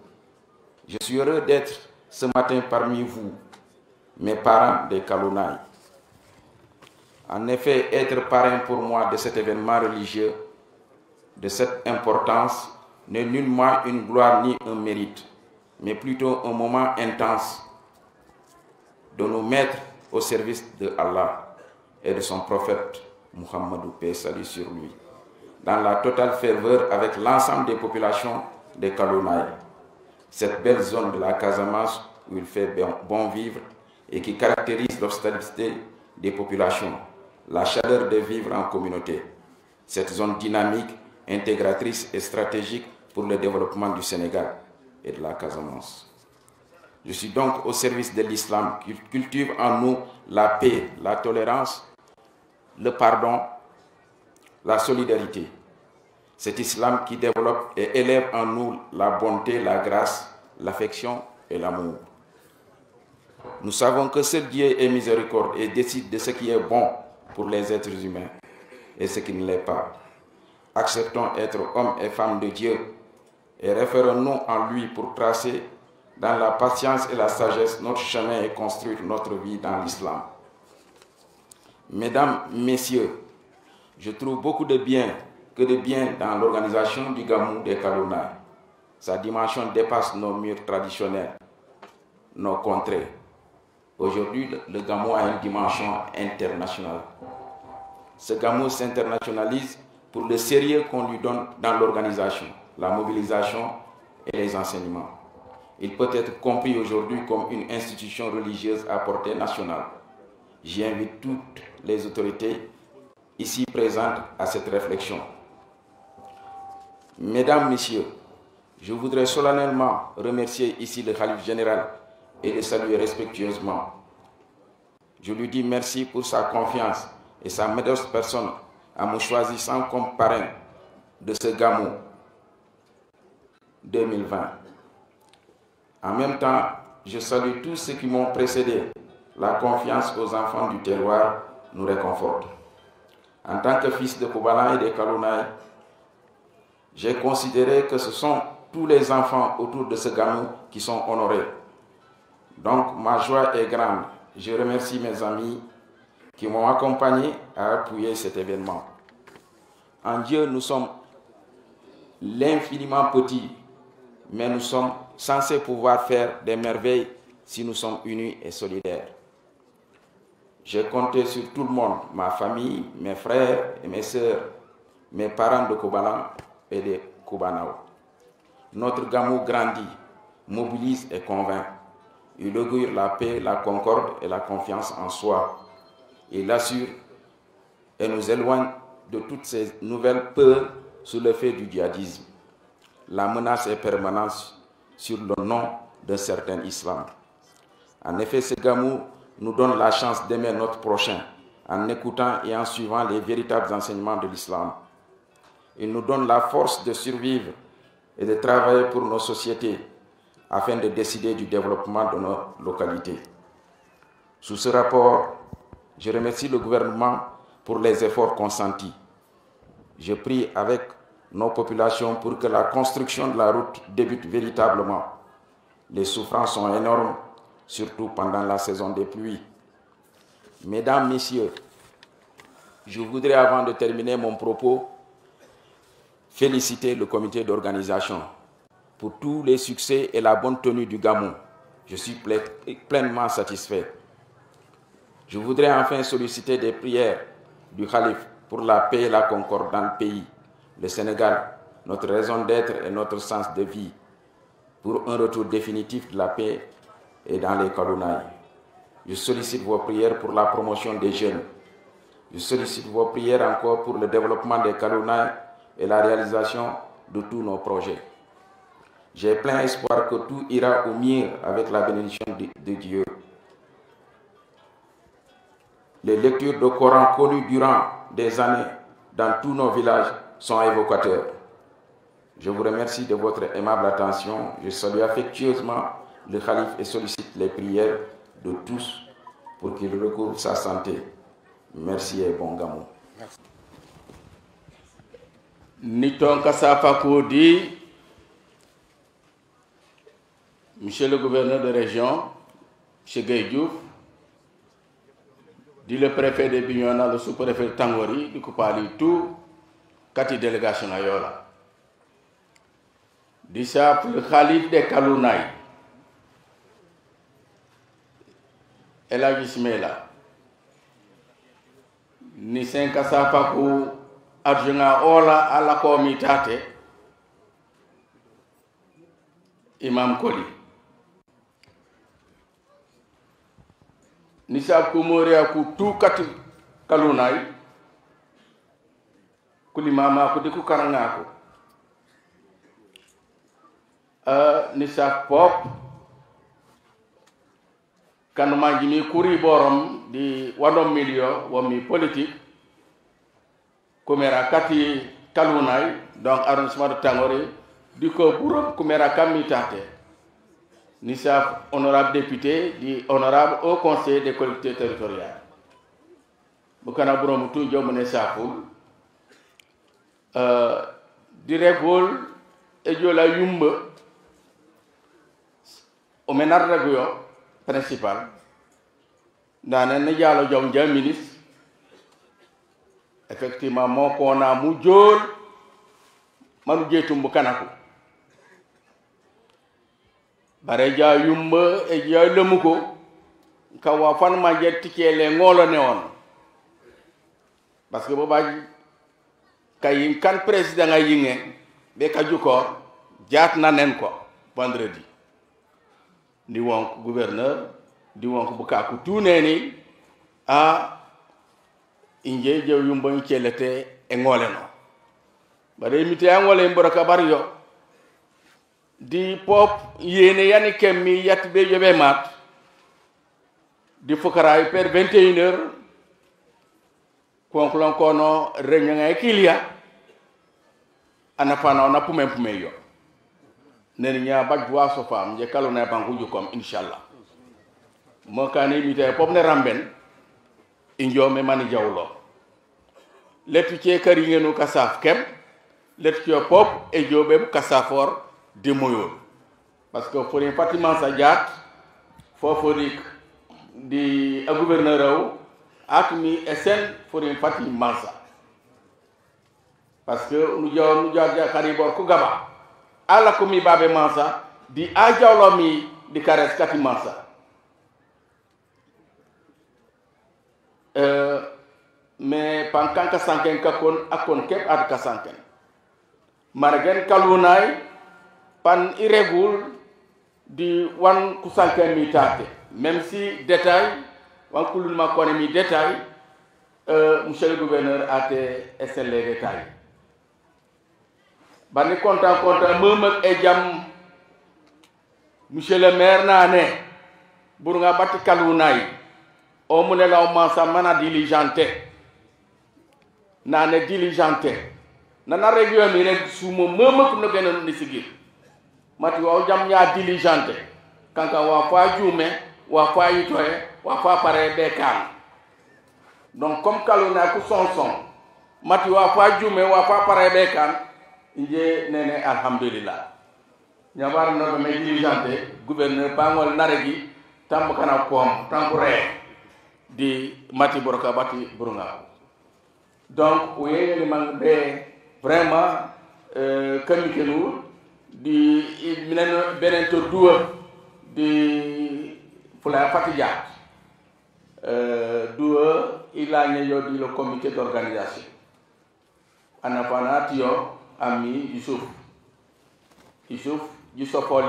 je suis heureux d'être ce matin parmi vous, mes parents des Kalounaï. En effet, être parrain pour moi de cet événement religieux, de cette importance, n'est nullement une gloire ni un mérite, mais plutôt un moment intense de nous mettre au service de Allah et de son prophète Muhammadou, paix salut sur lui, dans la totale ferveur avec l'ensemble des populations des Kalounaï, cette belle zone de la Casamance où il fait bon vivre et qui caractérise l'hospitalité des populations, la chaleur de vivre en communauté, cette zone dynamique, intégratrice et stratégique pour le développement du Sénégal et de la Casamance. Je suis donc au service de l'islam qui cultive en nous la paix, la tolérance, le pardon, la solidarité. Cet islam qui développe et élève en nous la bonté, la grâce, l'affection et l'amour. Nous savons que seul Dieu est miséricorde et décide de ce qui est bon pour les êtres humains et ce qui ne l'est pas. Acceptons être hommes et femmes de Dieu et référons-nous en lui pour tracer dans la patience et la sagesse notre chemin et construire notre vie dans l'islam. Mesdames, Messieurs, je trouve beaucoup de bien dans l'organisation du Gamou des Kalounaï. Sa dimension dépasse nos murs traditionnels, nos contrées. Aujourd'hui, le Gamou a une dimension internationale. Ce Gamou s'internationalise pour le sérieux qu'on lui donne dans l'organisation, la mobilisation et les enseignements. Il peut être compris aujourd'hui comme une institution religieuse à portée nationale. J'y invite toutes les autorités ici présentes à cette réflexion. Mesdames, Messieurs, je voudrais solennellement remercier ici le Khalife général et le saluer respectueusement. Je lui dis merci pour sa confiance et sa modeste personne en me choisissant comme parrain de ce Gamou 2020. En même temps, je salue tous ceux qui m'ont précédé. La confiance aux enfants du terroir nous réconforte. En tant que fils de Koubana et des Kalounaï, j'ai considéré que ce sont tous les enfants autour de ce Gamou qui sont honorés. Donc ma joie est grande. Je remercie mes amis qui m'ont accompagné à appuyer cet événement. En Dieu, nous sommes l'infiniment petits, mais nous sommes censés pouvoir faire des merveilles si nous sommes unis et solidaires. J'ai compté sur tout le monde, ma famille, mes frères et mes sœurs, mes parents de Koubana et de Koubanao. Notre Gamou grandit, mobilise et convainc. Il augure la paix, la concorde et la confiance en soi. Il assure et nous éloigne de toutes ces nouvelles peurs sous l'effet du djihadisme. La menace est permanente sur le nom d'un certain islam. En effet, ce Gamou nous donne la chance d'aimer notre prochain en écoutant et en suivant les véritables enseignements de l'islam. Il nous donne la force de survivre et de travailler pour nos sociétés afin de décider du développement de nos localités. Sous ce rapport, je remercie le gouvernement pour les efforts consentis. Je prie avec nos populations pour que la construction de la route débute véritablement. Les souffrances sont énormes, surtout pendant la saison des pluies. Mesdames, Messieurs, je voudrais avant de terminer mon propos féliciter le comité d'organisation pour tous les succès et la bonne tenue du Gamou. Je suis pleinement satisfait. Je voudrais enfin solliciter des prières du Khalife pour la paix et la concorde dans le pays, le Sénégal, notre raison d'être et notre sens de vie, pour un retour définitif de la paix et dans les Kalounaï. Je sollicite vos prières pour la promotion des jeunes. Je sollicite vos prières encore pour le développement des Kalounaï et la réalisation de tous nos projets. J'ai plein espoir que tout ira au mieux avec la bénédiction de Dieu. Les lectures de Coran connues durant des années dans tous nos villages sont évocateurs. Je vous remercie de votre aimable attention. Je salue affectueusement le Khalife et sollicite les prières de tous pour qu'il recouvre sa santé. Merci et bon Gamou. Niton Kassafako dit, Monsieur le gouverneur de région, M. Gueye Diouf, dit le préfet de Bignona, le sous-préfet de Tangori, du Koupali, tout, quatre délégations à Yola. Dit ça le Khalif de Kalounaï, El Hadj Ismaïla, ni Kassafako adjunga ola à la comité, Imam Koli. Nisab Kumoria ku tu kati Kalounaï, Kulimama ku diku Karangako. Nisab Pop, Kanuma Jimi Kuri Borom di Wadom Milio, Wami politique, Kumera Kati Kalounaï, donc arrondissement de Tangori, du coup, pour Kumera Kamitate. Nissa, honorable député, dit honorable au conseil des collectivités territoriales. Bukana Bromutu Jomene Safoul, Diregol et Jola Yumbe, au ménard de principal, dans un dialogue de ministre, effectivement, mon qu'on a Moudjol, Manoudjetum Bukanako. Bareja yumba e joy lemuko ka wa fan ma jetti kele ngolo ne on parce que boba kay kan président nga yinge be ka juko jaat na nen ko vendredi di wonk gouverneur di wonk bu ka ku tuneni a inje joy yumba ncelete e ngole no bare mite ngole mboraka bariyo di pop yene yani kemmi yatbe yobe mat di fukaraay per 21h konklon kono reñanga kilia ana fana na pumen yo nen nya bajwa so fam je kalona bangu jukom inshallah mo kane mi tay pop ne ramben injome mani jawlo letu ci kari ngenu kasaf kem letu ci pop e jobe kasafor de moyol parce que pour un bâtiment sa jaat foforik di a gouverneur raw akmi esen pour un bâtiment sa parce que nu jaw xaribor ku gaba ala ko mi babe mansa di a jawlo mi di kares kati mansa mais pankanka sanken kakon akon kep at ka sanken margen Kalounaï pan irrégulier di wan kusanke mi tate même si détail wan kulul ma kone mi détail monsieur le gouverneur a été les détails bani content meum e jam monsieur le maire naane bur nga batti Kalounaï o mu ne law man sa mana diligenté naane diligenté nana région mi rek sumo meum no gëna ni sigir mati wa jam nya diligenté kanka wa fa jume wa fa yitoye wa fa pare be kan donc comme Kalounaï ku son mati wa fa jume wa fa pare be kan nje nene alhamdulillah nyabar no me diligenté gouverneur bangol naregi tam kana kom tampure di mati boroka bati burunga donc uyele man be vraiment Kamikelu di minen benen to duwa di Fulaya Fatija duwa ilanye yo di le comité d'organisation anapana tiyo ami Yusuf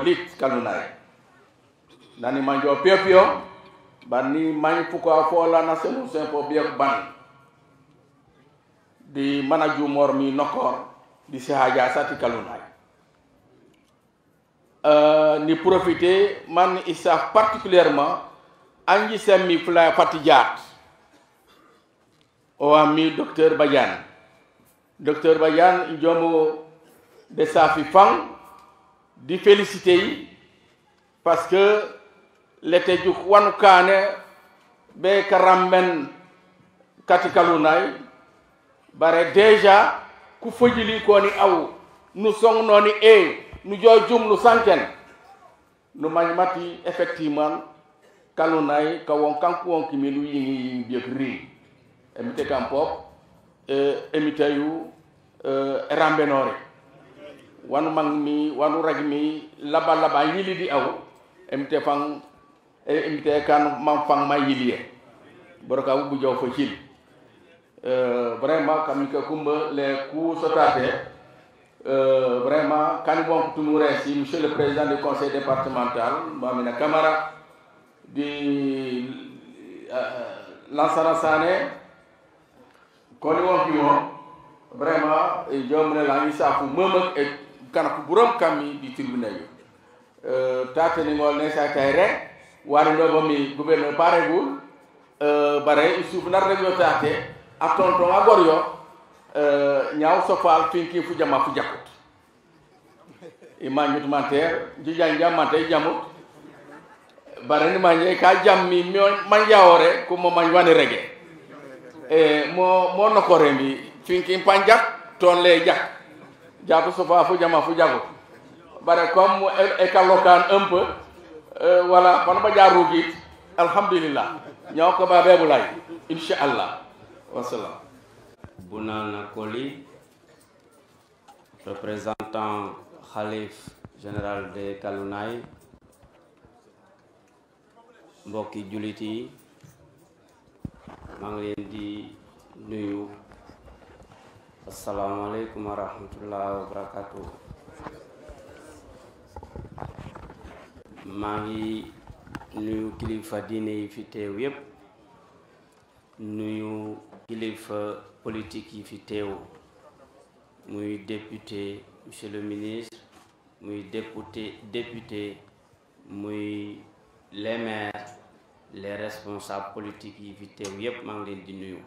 lit Kalunay nani manjo pio bani mani puko fola na selu sempo biak ban di manaju mormi nokor di sehaja sati Kalunay ni profiter man isa particulièrement anji semmi Fulaya Fatija o ami docteur Badiane njomo de safi fang di féliciter yi parce que l'été juk wanu kane be karamben kati Kalunay bare déjà ku fojili ko ni aw nu song noni nu jojum nu sanken nu mati effectivement Kalunay ka won kanku won kimi lu yingi biek ri emite kampop emite yu rambenore wanu mangmi wanu ragmi laba yili di aw emite fang emite kan man fang ma yili boroka bu jow fo cil vraiment kamika kumba les coups sotate vraiment kan bon tumure si monsieur le président du conseil départemental Mamina Camara di Lansana Sané koni won ki won vraiment jomne la ngi safu memak e kanaku buram kami di tribunal tate ni ngol ne sa kayre wari ndo bami gouverneur paregul bare isuf nar rek tate atonto agor yo nyaaw sofal finki fu jama fu jakut iman jutumanter jijang jamante jamut bare ni manje ka jammi man jawore ko mo man wani rege mo noko rembi finki panjak ton le jak jabu sofa fu jama fu jagut bare comme e kalokan un peu voilà pan ba jaru git alhamdulillah ñaw ko ba bebulay inshallah wassalam Bounana Koli, représentant Khalif général de Kalunay, mbokki julit yi maa ngi leen di nuyu asalaamaaleykum wa rahmatullahi wa barakatuh. maa ngi nuyu kilifa diine yi fi teew yépp nuyu kilifa politique yi fi teew muy député monsieur le ministre muy député muy les maires les responsables politiques yi fi teew yépp maa ngi leen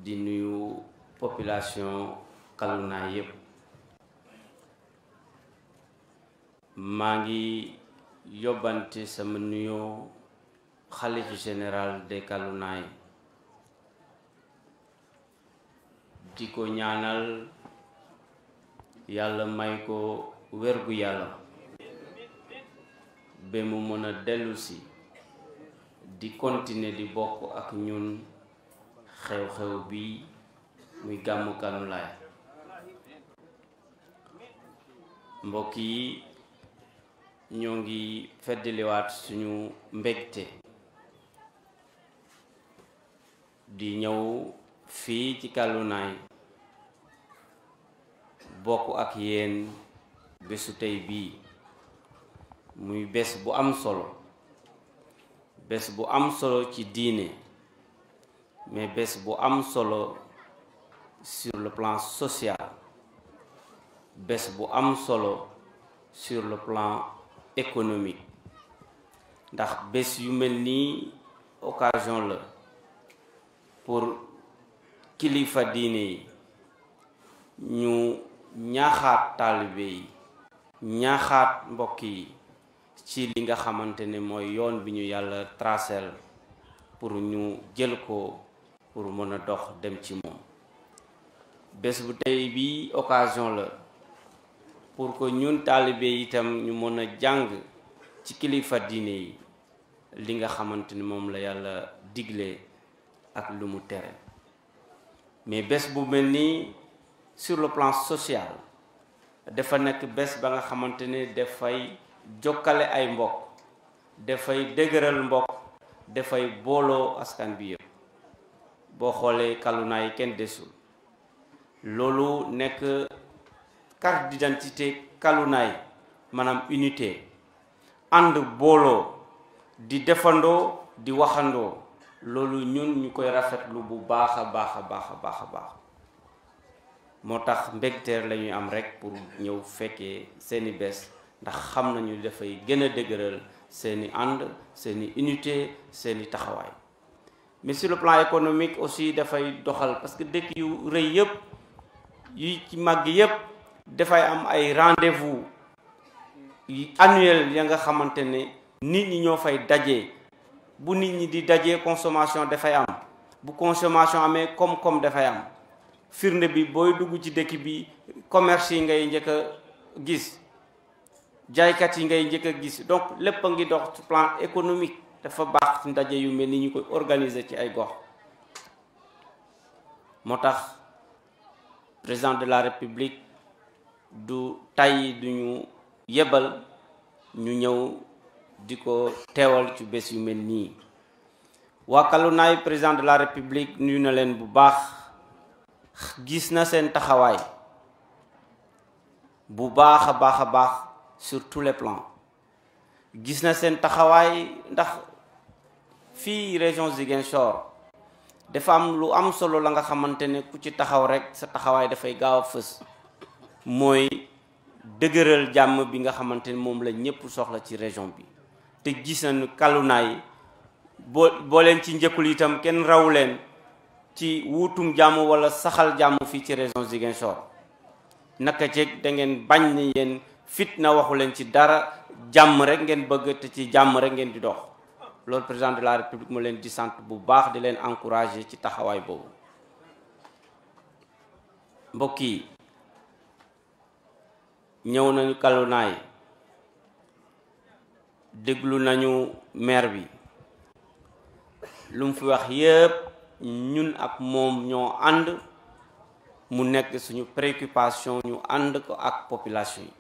di nuyu population Kalunay yépp maa ngi yóbbante sama nuyoo xalifa général de Kalunay di ko ñaanal yàlla may ko wérgu yàlla ba mu mën a dellusi di continuer di bokk ak ñun xew-xew bi muy gàmmu Kalunay mbokk yi ñoo ngi feddaliwaat suñu mbégte di ñëw fii ci Kalunay bokk ak yéen bésu tey bii muy bés bu am solo ci diine mais bés bu am solo sur le plan social bés bu am solo sur le plan économique ndax bés yu mel nii occasion la pour kilifa diine yi ñu ñaaxaat taalibe yi ñaaxaat mbokk yi ci li nga xamante ne mooy yoon bi ñu yàlla tracel pour ñu jël ko pour mën a dox dem ci moom bés bu tey bi occasion la pour que ñun taalibe yi itam ñu mën a jàng ci kilifa diine yi li nga xamante ni moom la yàlla digle ak lu mu tere mais bés bu mel nii sur le plan social dafa nekk bés ba nga xamante ne dafay jokkale ay mbokk dafay dëgëral mbokk dafay booloo askan bi yëpp boo xoolee Kaluna yi kenn desul loolu nekk carte d'identité Kaluna yi maanaam unité ànd booloo di defandoo di waxandoo loolu ñun ñu koy rafetlu bu baax a baax a baax a baax a baax moo tax mbégteer la ñuy am rek pour ñëw fekkee seeni bés ndax xam nañu dafay gën a dëgëral seeni ànd seeni unité seeni taxawaay mais sur le plan économique aussi dafay doxal parce que dëkk yu rëy yëpp yu ci màgg yëpp dafay am ay rendez-vous annuel ya nga xamante ne nit ñi ñoo fay daje bu nit ñi di daje consommation dafay am bu consommation amee koom-koom dafay am firnde bi booy dugg ci dëkk bi commerce yi ngay njëkk a gis jaaykat yi ngay njëkk a gis donc lépp a ngi dox ci plan économique dafa baax ndaje yu mel ni ñu koy organiser ci ay gox moo tax président de la république du tay duñu yebal ñu ñëw di ko teewal ci bés yu mel nii waa Kaluna président de la république nuyu na leen bu baax gis na seen taxawaay bu baax a baax a baax sur tous les plans gis na seen taxawaay ndax fii région Ziguinchor dafa am lu am solo la nga xamante ne ku ci taxaw rek sa taxawaay dafay gaaw a fës mooy dëgëral jàmm bi nga xamante ne moom la ñëpp soxla ci région bi te gis nañu Kaluna yi boo leen ci njëkkul itam kenn raw leen ci wuutum jàmm wala saxal jàmm fii ci région Ziguinchor naka ceeg da ngeen bañ ni yéen fitna waxu leen ci dara jàmm rek ngeen bëgg te ci jàmm rek ngeen di dox loolu président de la république moo leen di sant bu baax di leen encourager ci taxawaay boobu mbokk yi ñëw nañu Kaluna yi déglu nañu maire bi lu mu fi wax yépp ñun ak moom ñoo ànd mu nekk suñu préoccupation ñu ànd ko ak population yi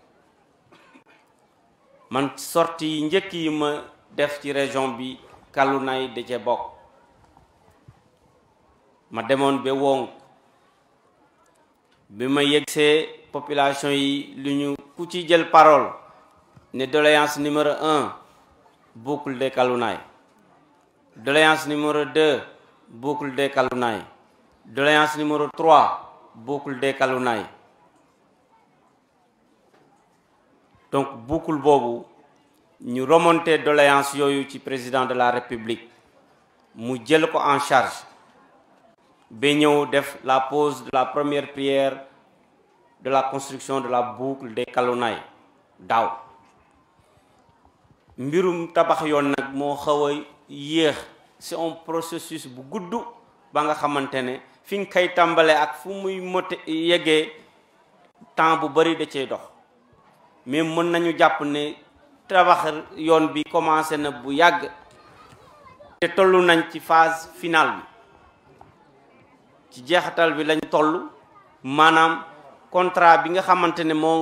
man sortie yi njëkk yi ma def ci région bi Kaluna yi da cee bokk ma demoon ba Wong bi ma yegsee population yi lu ñu ku ci jël parole ne doléance numéro 1 boucle des Kaluna yi doléance numéro 2 boucle des Kaluna yi doléance numéro 3 boucle des Kaluna yi donc boucle boobu ñu remonter doléance yooyu ci président de la république mu jël ko en charge ba ñëw def la pose de la première pierre de la construction de la boucle des Kaluna yi daaw mbirum tabax yoon nag moo xaw a yéex c'est un processus bu gudd ba nga xamante ne fi nga koy tàmbale ak fu muy mote yeggee temps bu bari da cee dox mais mën nañu jàpp ne tabax yoon bi commencé na bu yàgg te tollu nañ ci phase finale bi ci jeexatal bi lañ toll maanaam contrat bi nga xamante ne moom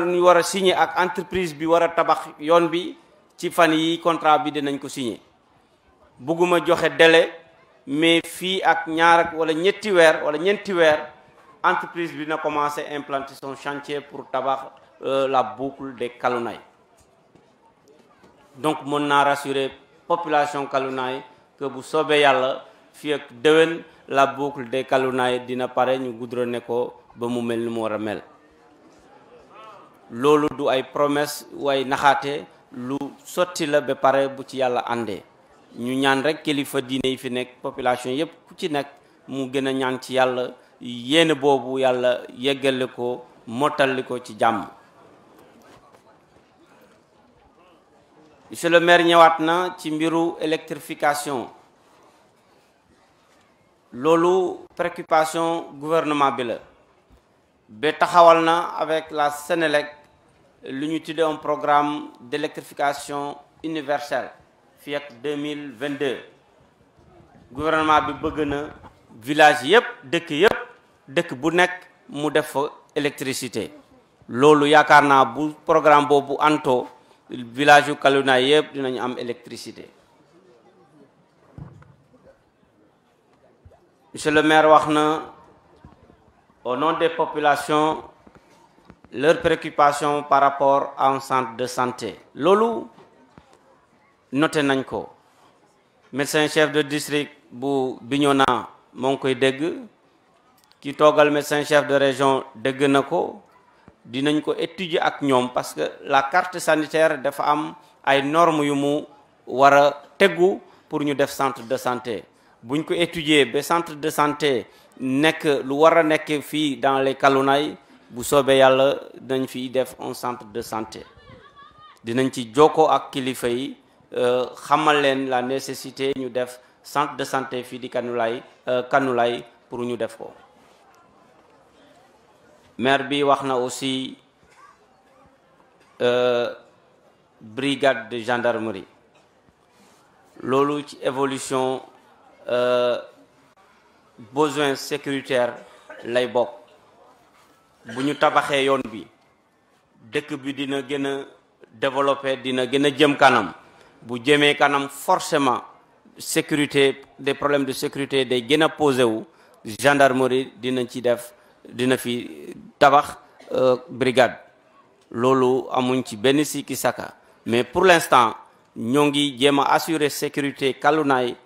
ñu war a signer ak entreprise bi war a tabax yoon bi ci fan yi contrat bi dinañ ko signer bëgguma joxe délai mais fii ak ñaar wala ñetti weer wala ñeenti weer entreprise bi dina commencer implanter son chantier pour tabax la boucle des Kaluna yi donc mën naa rassurer population Kaluna yi que bu soobee yàlla fii ak déwén la boucle des Kaluna yi dina pare ñu goudronné ko ba mu mel ni mu war a mel loolu du ay promesse way naxaate lu sotti la ba pare bu ci yàlla àndee ñu ñaan rek kilifa diine yi fi nekk population yépp ku ci nekk mu gën a ñaan ci yàlla yéene boobu yàlla yeggale ko mottali ko ci jàmm. monsieur le maire ñëwaat na ci mbiru électrification loolu préoccupation gouvernement bi la ba taxawal na avec la Sénélec lu ñu tuddee un programme d'électrification universelle fii ak 2022 gouvernement bi bëgg na village yépp dëkk bu nekk mu def fa électricité loolu yaakaar naa bu programme boobu anto village yu Kalounaye yëpp dinañu am électricité. Monsieur le maire wax na au nom des populations leurs préoccupations par rapport à un centre de santé loolu noté nañ ko médecin chef de district bu Bignona moo ngi koy dégg ki toogal médecin chef de région dégg na ko dinañ ko étudier ak ñoom parce que la carte sanitaire dafa am ay normes yu mu war a tegu pour ñu def centre de santé buñ ko étudier ba centre de santé nekk lu war a nekk fii dans les Kalounaye bu soobee yàlla dinañ fi def un centre de santé dinañ ci jokkoo ak kilifa yi xamal leen la nécessité ñu def centre de santé fii di Kanoulaye pour ñu def ko. maire bi wax na aussi brigade de gendarmerie loolu ci évolution besoin sécuritaire lay bokk bu ñu tabaxee yoon bi dëkk bi dina gën a développé dina gën a jëm kanam bu jëmee kanam forcément sécurité des problèmes de sécurité day gën a posé wu gendarmerie dina fi tabax brigade loolu amuñ ci benn sikki saka mais pour l'instant ñoo ngi jéem a assurer sécurité Kalounaye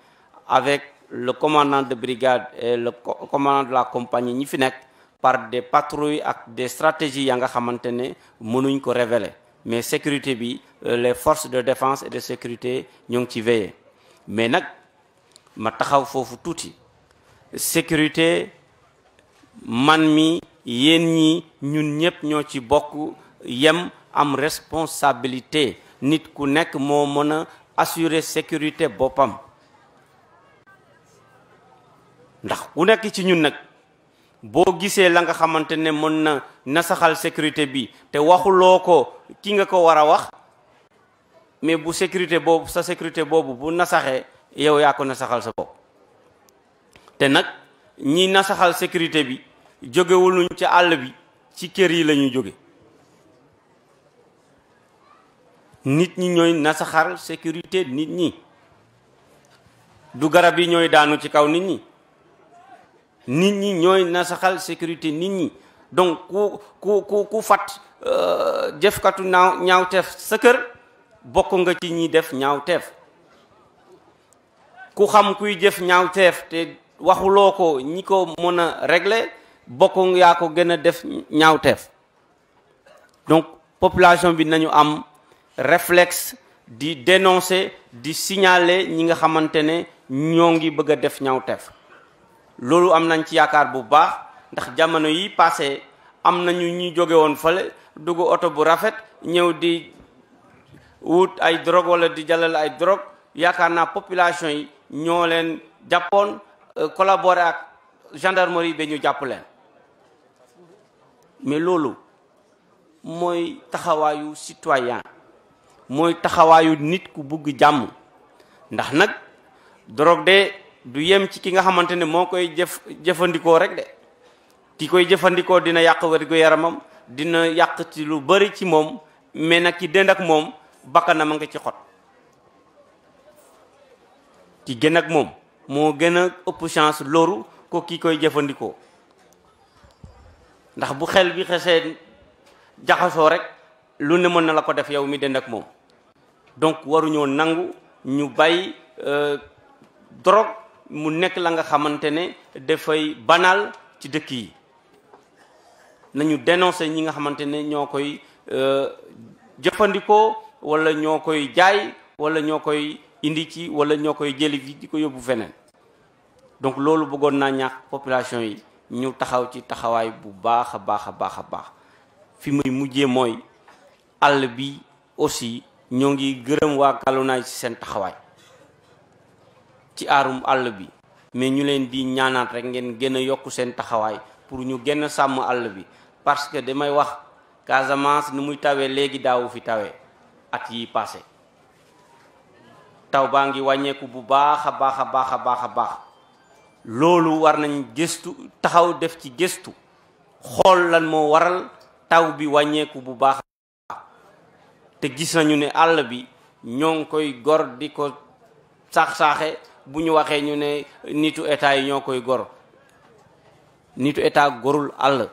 avec le commandant de brigade et le commandant de la compagnie ñi fi nekk par des patrouilles ak des stratégies ya nga xamante ne mënuñ ko révéler mais sécurité bi les forces de défense et de sécurité ñoo ngi ci veiller mais nag ma taxaw foofu tuuti sécurité man mi yéen ñi ñun ñëpp ñoo ci bokk yem am responsabilité nit ku nekk moo mën a assurer sécurité boppam ndax ku nekk ci ñun nag boo gisee la nga xamante ne mën na nasaxal sécurité bi te waxuloo ko ki nga ko war a wax mais bu sécurité boobu sa sécurité boobu bu nasaxee yow yaa ko nasaxal sa bopp te nag ñi nasaxal sécurité bi jógewuluñ ci àll bi ci kër yi la ñuy jóge nit ñi ñooy nasaxal sécurité nit ñi du garab yi ñooy daanu ci kaw nit ñi ñooy nasaxal sécurité nit ñi donc ku fat jëfkatu ñaawteef sa kër bokk nga ci ñi def ñaawteef ku xam kuy jëf ñaawteef te waxuloo ko ñi ko mën a régler bokk yaa ko gën a def ñaawteef donc population bi nañu am réflexe di dénoncer di signaler ñi nga xamante ne ñoo ngi bëgg a def ñaawteef loolu am nañ ci yaakaar bu baax ndax jamono yi passé am nañu ñi jóge woon fale dugg oto bu rafet ñëw di wut ay drogue wala di jàllale ay drogue yaakaar naa population yi ñoo leen jàppoon collaborer ak gendarmerie ba ñu jàpp leen mais loolu mooy taxawaayu citoyen mooy taxawaayu nit ku bugg jàmm ndax nag drogue de du yem ci ki nga xamante ne moo koy jëfandikoo rek de ki koy jëfandikoo dina yàq wér-gu-yaramam dina yàq ci lu bari ci moom mais nag ki dend ak moom bakkanam a nga ci xot ki gën ak moom moo gën a ëpp chance loru ko ki koy jëfandikoo ndax bu xel bi xesee jaxasoo rek lu ne mën na la ko def yow mi dend ak moom donc waruñoo nangu ñu bàyyi drogue mu nekk la nga xamante ne dafay banal ci dëkk yi nañu dénoncer ñi nga xamante ne ñoo koy jëfandikoo wala ñoo koy jaay wala ñoo koy indi ci wala ñoo koy jëli fi di ko yóbbu feneen donc loolu bëggoon naa ñaax population yi ñu taxaw ci taxawaay bu baax a baax a baax a baax fi muy mujjee mooy àll bi aussi ñoo ngi gërëm waa Kalounaye ci seen taxawaay ci aarum àll bi mais ñu leen di ñaanaat rek ngeen gën a yokk seen taxawaay pour ñu gën a sàmm àll bi parce que damay wax Casamance ni muy tawee léegi daawu fi tawee at yi passé taw baa ngi wàññeeku bu baax a baax a baax a baax a baax loolu war nañ gëstu taxaw def ci gëstu xool lan moo waral taw bi wàññeeku bu baax te gis nañu ne àll bi ñoo ngi koy gor di ko saax-saaxe bu ñu waxee ñu ne nitu état yi ñoo koy gor nitu état gorul àll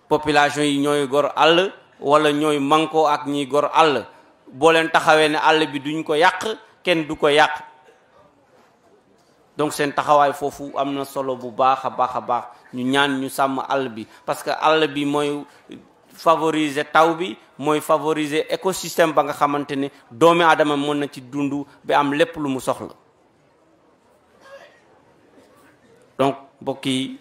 population yi ñooy gor àll wala ñooy manko ak ñiy gor àll boo leen taxawee ne àll bi duñ ko yàq kenn du ko yàq donc seen taxawaay foofu am na solo bu baax a baax ñu ñaan ñu sàmm àll bi parce que àll bi mooy favoriser taw bi mooy favoriser écosystème ba nga xamante ne doomi aadama mën na ci dund ba am lépp lu mu soxla donc mbokk yi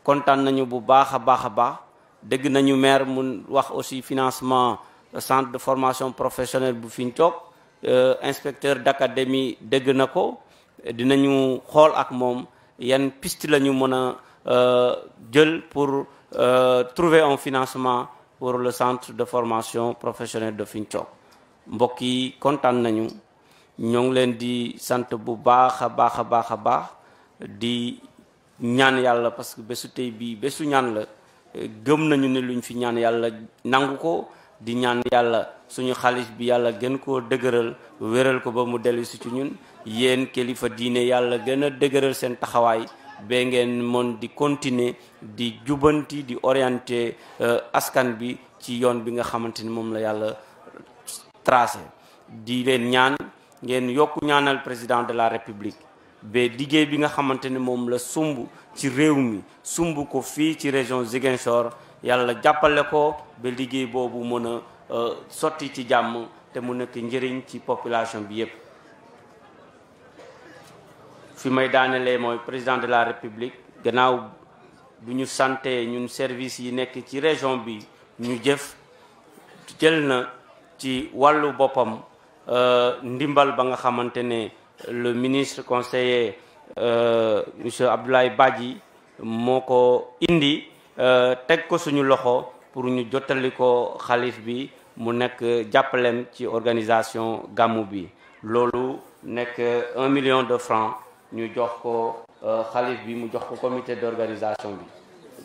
kontaan nañu bu baax a baax dégg nañu maire mun wax aussi financement centre de formation professionnelle bu Finthiok inspecteur d'académie dégg na ko dinañu xool ak moom yan piste la ñu mën a jël pour trouver un financement pour le centre de formation professionnelle de Finthiok mbokk yi kontaan nañu ñoo ngi leen di sant bu baax a baax di ñaan yàlla parce que bésu tey bii bésu ñaan la gëm nañu ne luñ fi ñaan yàlla nangu ko di ñaan yàlla suñu xalif bi yàlla gën koo dëgëral wéral ko ba mu dellu si ci ñun yéen kilifa diine yàlla gën a dëgëral seen taxawaay ba ngeen mën di continuer di jubanti di orienter askan bi ci yoon bi nga xamante ni moom la yàlla tracé di leen ñaan ngeen yokku ñaanal président de la république ba liggéey bi nga xamante ne moom la sumb ci réew mi sumb ko fii ci région Ziguinchor yàlla jàppale ko ba liggéey boobu mën a sotti ci jàmm te mu nekk njëriñ ci population bi yépp fi may daanelee mooy président de la république gannaaw bu ñu santé ñun service yi nekk ci région bi ñu jël na ci wàllu boppam ndimbal ba nga xamante ne le ministre conseiller monsieur Abdoulaye Badji moo ko indi teg ko suñu loxo pour ñu jottali ko xalif bi mu nekk jàppalem ci organisation gàmmu bi loolu nekk 1 million de francs ñu jox ko xalif bi mu jox ko comité d'organisation bi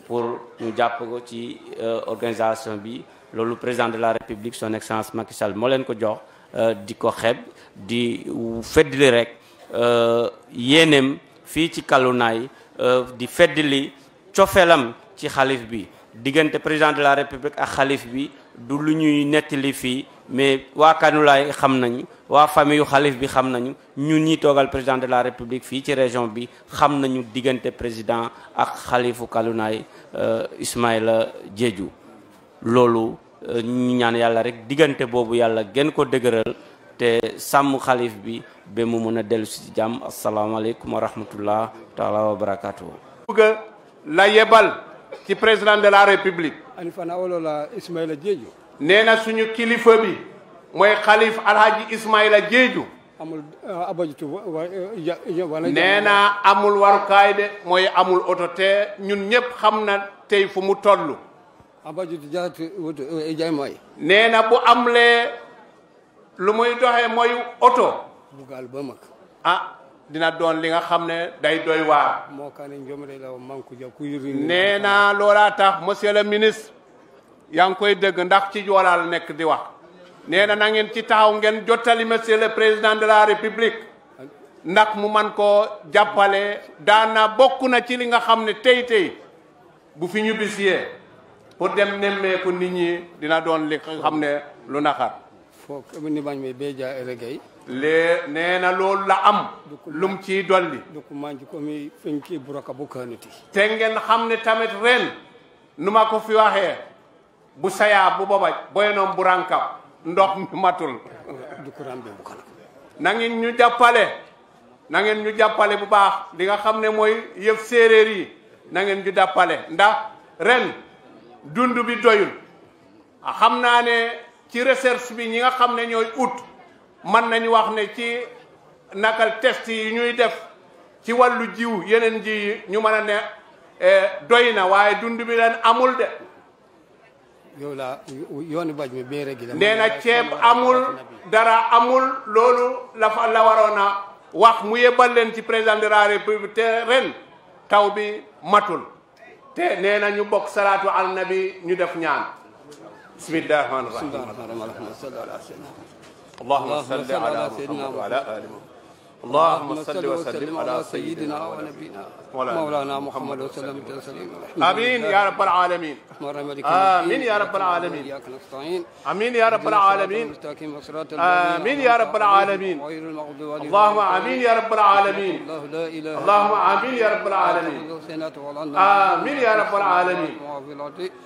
pour ñu jàpp ko ci organisation bi loolu président de la république son excellence Macky Sall moo leen ko jox di ko xeeb di feddli rek yéenem fii ci Kalunaay di feddli cofeelam ci xalif bi diggante président de la république ak xalif bi du lu ñuy nettali fii mais waa Kalunaay xam nañu waa famille yu xalif bi xam nañu ñun ñi toogal président de la république fii ci région bi xam nañu diggante président ak xalifu Kalunaay Ismaïla Diédhiou loolu ñu ñaan yàlla rek diggante boobu yàlla gën ko dëgëral te sàmm xalif bi ba mu mën a dellu si jàmm asalaamaaleykum wa rahmatullah taala wa barakatuh la yebal ci président de la république ani fana wolola Ismaïla Diédhiou nee na suñu kilifa bi mooy xalif alhaji Ismaïla Diédhiou amul abajutu nee na amul warukaay de mooy amul oto te ñun ñëpp xam na tey fu mu toll abajutu jaatu jay mooy nee na bu amlee lu muy doxee mooy oto bugal ba mag dina doon li nga xam ne day doy waar moo kaane njomre la manku ja ku yuri nee na loolaa tax monsieur le ministre yaa ngi koy dëgg ndax ci joolaal nekk di wax nee na ngeen ci taxaw ngeen jottali monsieur le président de la république ndax mu man koo jàppale daana bokk na ci li nga xam ne tey bu fi ñu bisiyee pour dem nemmeeku nit ñi dina doon li nga xam ne lu naxar foog ni bañ may beja regay nee na loolu la am lum ciy dolli duk manji ko mi fenki buraka bukaniti te ngeen xam ne tamit ren nu ma ko fi waxee bu sayaa bu bobaj boynoom bu rankab ndox mi matul dukurambe bu kala na ngeen ñu jàppale bu baax li nga xam ne mooy yëf séeréer yi na ngeen ñu jàppale ndax ren dund bi doyul xam naa ne ci recherche bi ñi nga xam ne ñooy ut mën nañu wax ne ci nakal test yi ñuy def ci wàllu jiw yeneen ji yi ñu mën a ne doy na waaye dund bi leen amul de yow la yooni baj mi bee rek nee na ceeb amul dara amul loolu la waroon a wax mu yebal leen ci président de la république te ren taw bi matul te nee na ñu bokk salaatu al nabi ñu def ñaan bismillahi rahmaani rahim allahumma salli ala muhammad wa ala ali muhammad اللهم صل وسلم على سيدنا ونبينا مولانا محمد وسلم تسليما امين يا رب العالمين امين يا رب العالمين امين يا رب العالمين امين يا رب العالمين اللهم امين يا رب العالمين اللهم امين يا رب العالمين امين يا رب العالمين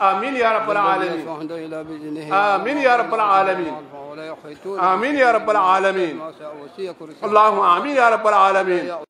امين يا رب العالمين امين يا رب العالمين امين يا رب العالمين اللهم امين يا رب العالمين